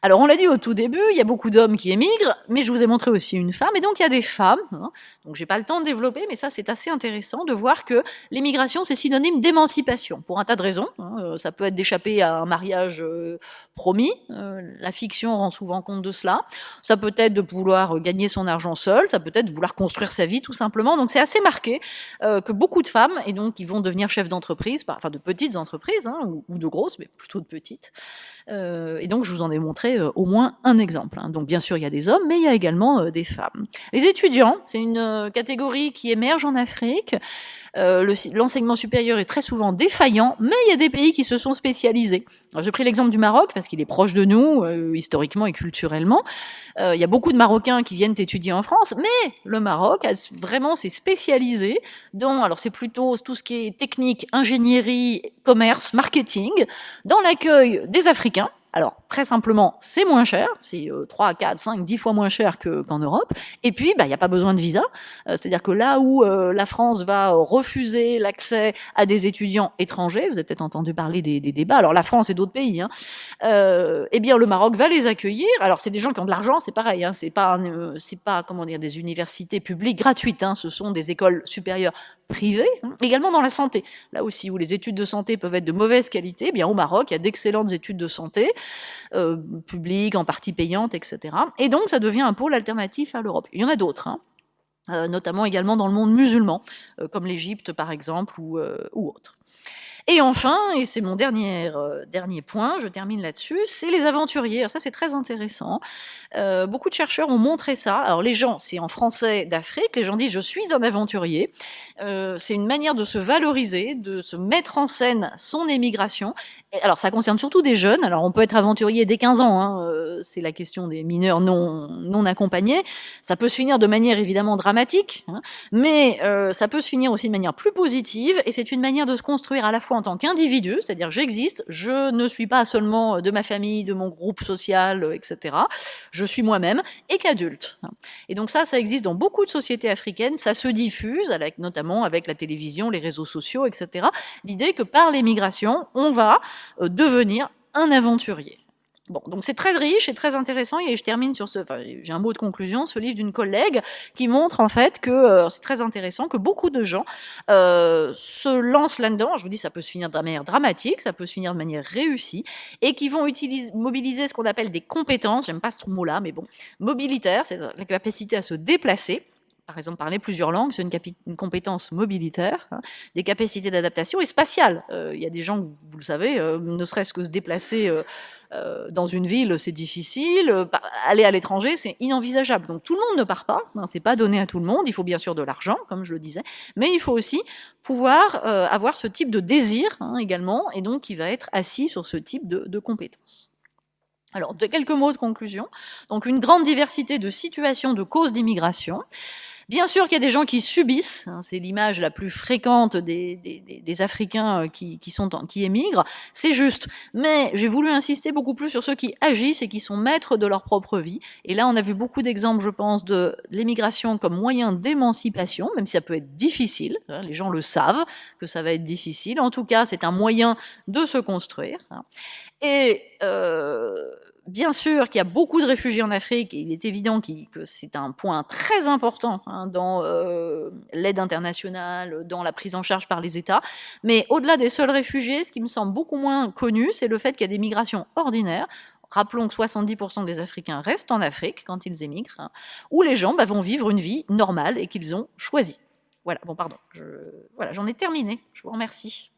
Alors, on l'a dit au tout début, il y a beaucoup d'hommes qui émigrent, mais je vous ai montré aussi une femme, et donc il y a des femmes. Hein, donc, j'ai pas le temps de développer, mais ça, c'est assez intéressant de voir que l'émigration, c'est synonyme d'émancipation, pour un tas de raisons. Hein, ça peut être d'échapper à un mariage promis, la fiction rend souvent compte de cela. Ça peut être de vouloir gagner son argent seul, ça peut être de vouloir construire sa vie, tout simplement. Donc, c'est assez marqué que beaucoup de femmes, et donc, qui vont devenir chefs d'entreprise, enfin, de petites entreprises, hein, ou de grosses, mais plutôt de petites. Et donc, je vous en ai montré au moins un exemple. Hein. Donc, bien sûr, il y a des hommes, mais il y a également des femmes. Les étudiants, c'est une catégorie qui émerge en Afrique. L'enseignement supérieur est très souvent défaillant, mais il y a des pays qui se sont spécialisés. J'ai pris l'exemple du Maroc parce qu'il est proche de nous, historiquement et culturellement. Il y a beaucoup de Marocains qui viennent étudier en France, mais le Maroc vraiment s'est spécialisé dans, alors c'est plutôt tout ce qui est technique, ingénierie, commerce, marketing, dans l'accueil des Africains. Alors, très simplement, c'est moins cher, c'est 3, 4, 5, 10 fois moins cher qu'en Europe. Et puis, il n'y a pas besoin de visa. C'est-à-dire que là où la France va refuser l'accès à des étudiants étrangers, vous avez peut-être entendu parler des débats, alors la France et d'autres pays, hein, eh bien, le Maroc va les accueillir. Alors, c'est des gens qui ont de l'argent, c'est pareil, hein, c'est pas, comment dire, des universités publiques gratuites, hein, ce sont des écoles supérieures privées, hein, également dans la santé. Là aussi, où les études de santé peuvent être de mauvaise qualité, eh bien, au Maroc, il y a d'excellentes études de santé, publiques, en partie payantes, etc. Et donc, ça devient un pôle alternatif à l'Europe. Il y en a d'autres, hein, notamment également dans le monde musulman, comme l'Égypte, par exemple, ou autres. Et enfin, et c'est mon dernier point, je termine là-dessus, c'est les aventuriers. Alors ça, c'est très intéressant. Beaucoup de chercheurs ont montré ça. Alors les gens, c'est en français d'Afrique, les gens disent « je suis un aventurier ». C'est une manière de se valoriser, de se mettre en scène son émigration. Et alors ça concerne surtout des jeunes. Alors on peut être aventurier dès 15 ans, hein, c'est la question des mineurs non accompagnés. Ça peut se finir de manière évidemment dramatique, hein, mais ça peut se finir aussi de manière plus positive, et c'est une manière de se construire à la fois en tant qu'individu, c'est-à-dire j'existe, je ne suis pas seulement de ma famille, de mon groupe social, etc. Je suis moi-même, et qu'adulte. Et donc ça existe dans beaucoup de sociétés africaines, ça se diffuse, notamment avec la télévision, les réseaux sociaux, etc. L'idée que par l'émigration, on va devenir un aventurier. Bon, donc c'est très riche et très intéressant, et je termine sur j'ai un mot de conclusion, ce livre d'une collègue qui montre en fait que c'est très intéressant, que beaucoup de gens se lancent là-dedans. Je vous dis, ça peut se finir de manière dramatique, ça peut se finir de manière réussie, et qui vont mobiliser ce qu'on appelle des compétences, j'aime pas ce mot-là, mais bon, mobilitaire, c'est la capacité à se déplacer, par exemple, parler plusieurs langues, c'est une compétence mobilitaire, hein, des capacités d'adaptation et spatiale. Il y a des gens, vous le savez, ne serait-ce que se déplacer dans une ville, c'est difficile. Aller à l'étranger, c'est inenvisageable. Donc tout le monde ne part pas, hein, c'est pas donné à tout le monde. Il faut bien sûr de l'argent, comme je le disais, mais il faut aussi pouvoir avoir ce type de désir hein, également, et donc qui va être assis sur ce type de compétences. Alors, quelques mots de conclusion. Donc, une grande diversité de situations, de causes d'immigration. Bien sûr qu'il y a des gens qui subissent, hein, c'est l'image la plus fréquente des Africains qui émigrent, c'est juste. Mais j'ai voulu insister beaucoup plus sur ceux qui agissent et qui sont maîtres de leur propre vie. Et là, on a vu beaucoup d'exemples, je pense, de l'émigration comme moyen d'émancipation, même si ça peut être difficile, hein, les gens le savent que ça va être difficile. En tout cas, c'est un moyen de se construire. Hein. Et bien sûr qu'il y a beaucoup de réfugiés en Afrique, et il est évident que c'est un point très important hein, dans l'aide internationale, dans la prise en charge par les États. Mais au-delà des seuls réfugiés, ce qui me semble beaucoup moins connu, c'est le fait qu'il y a des migrations ordinaires. Rappelons que 70% des Africains restent en Afrique quand ils émigrent, hein, où les gens vont vivre une vie normale et qu'ils ont choisie. Voilà, bon pardon, voilà, j'en ai terminé. Je vous remercie.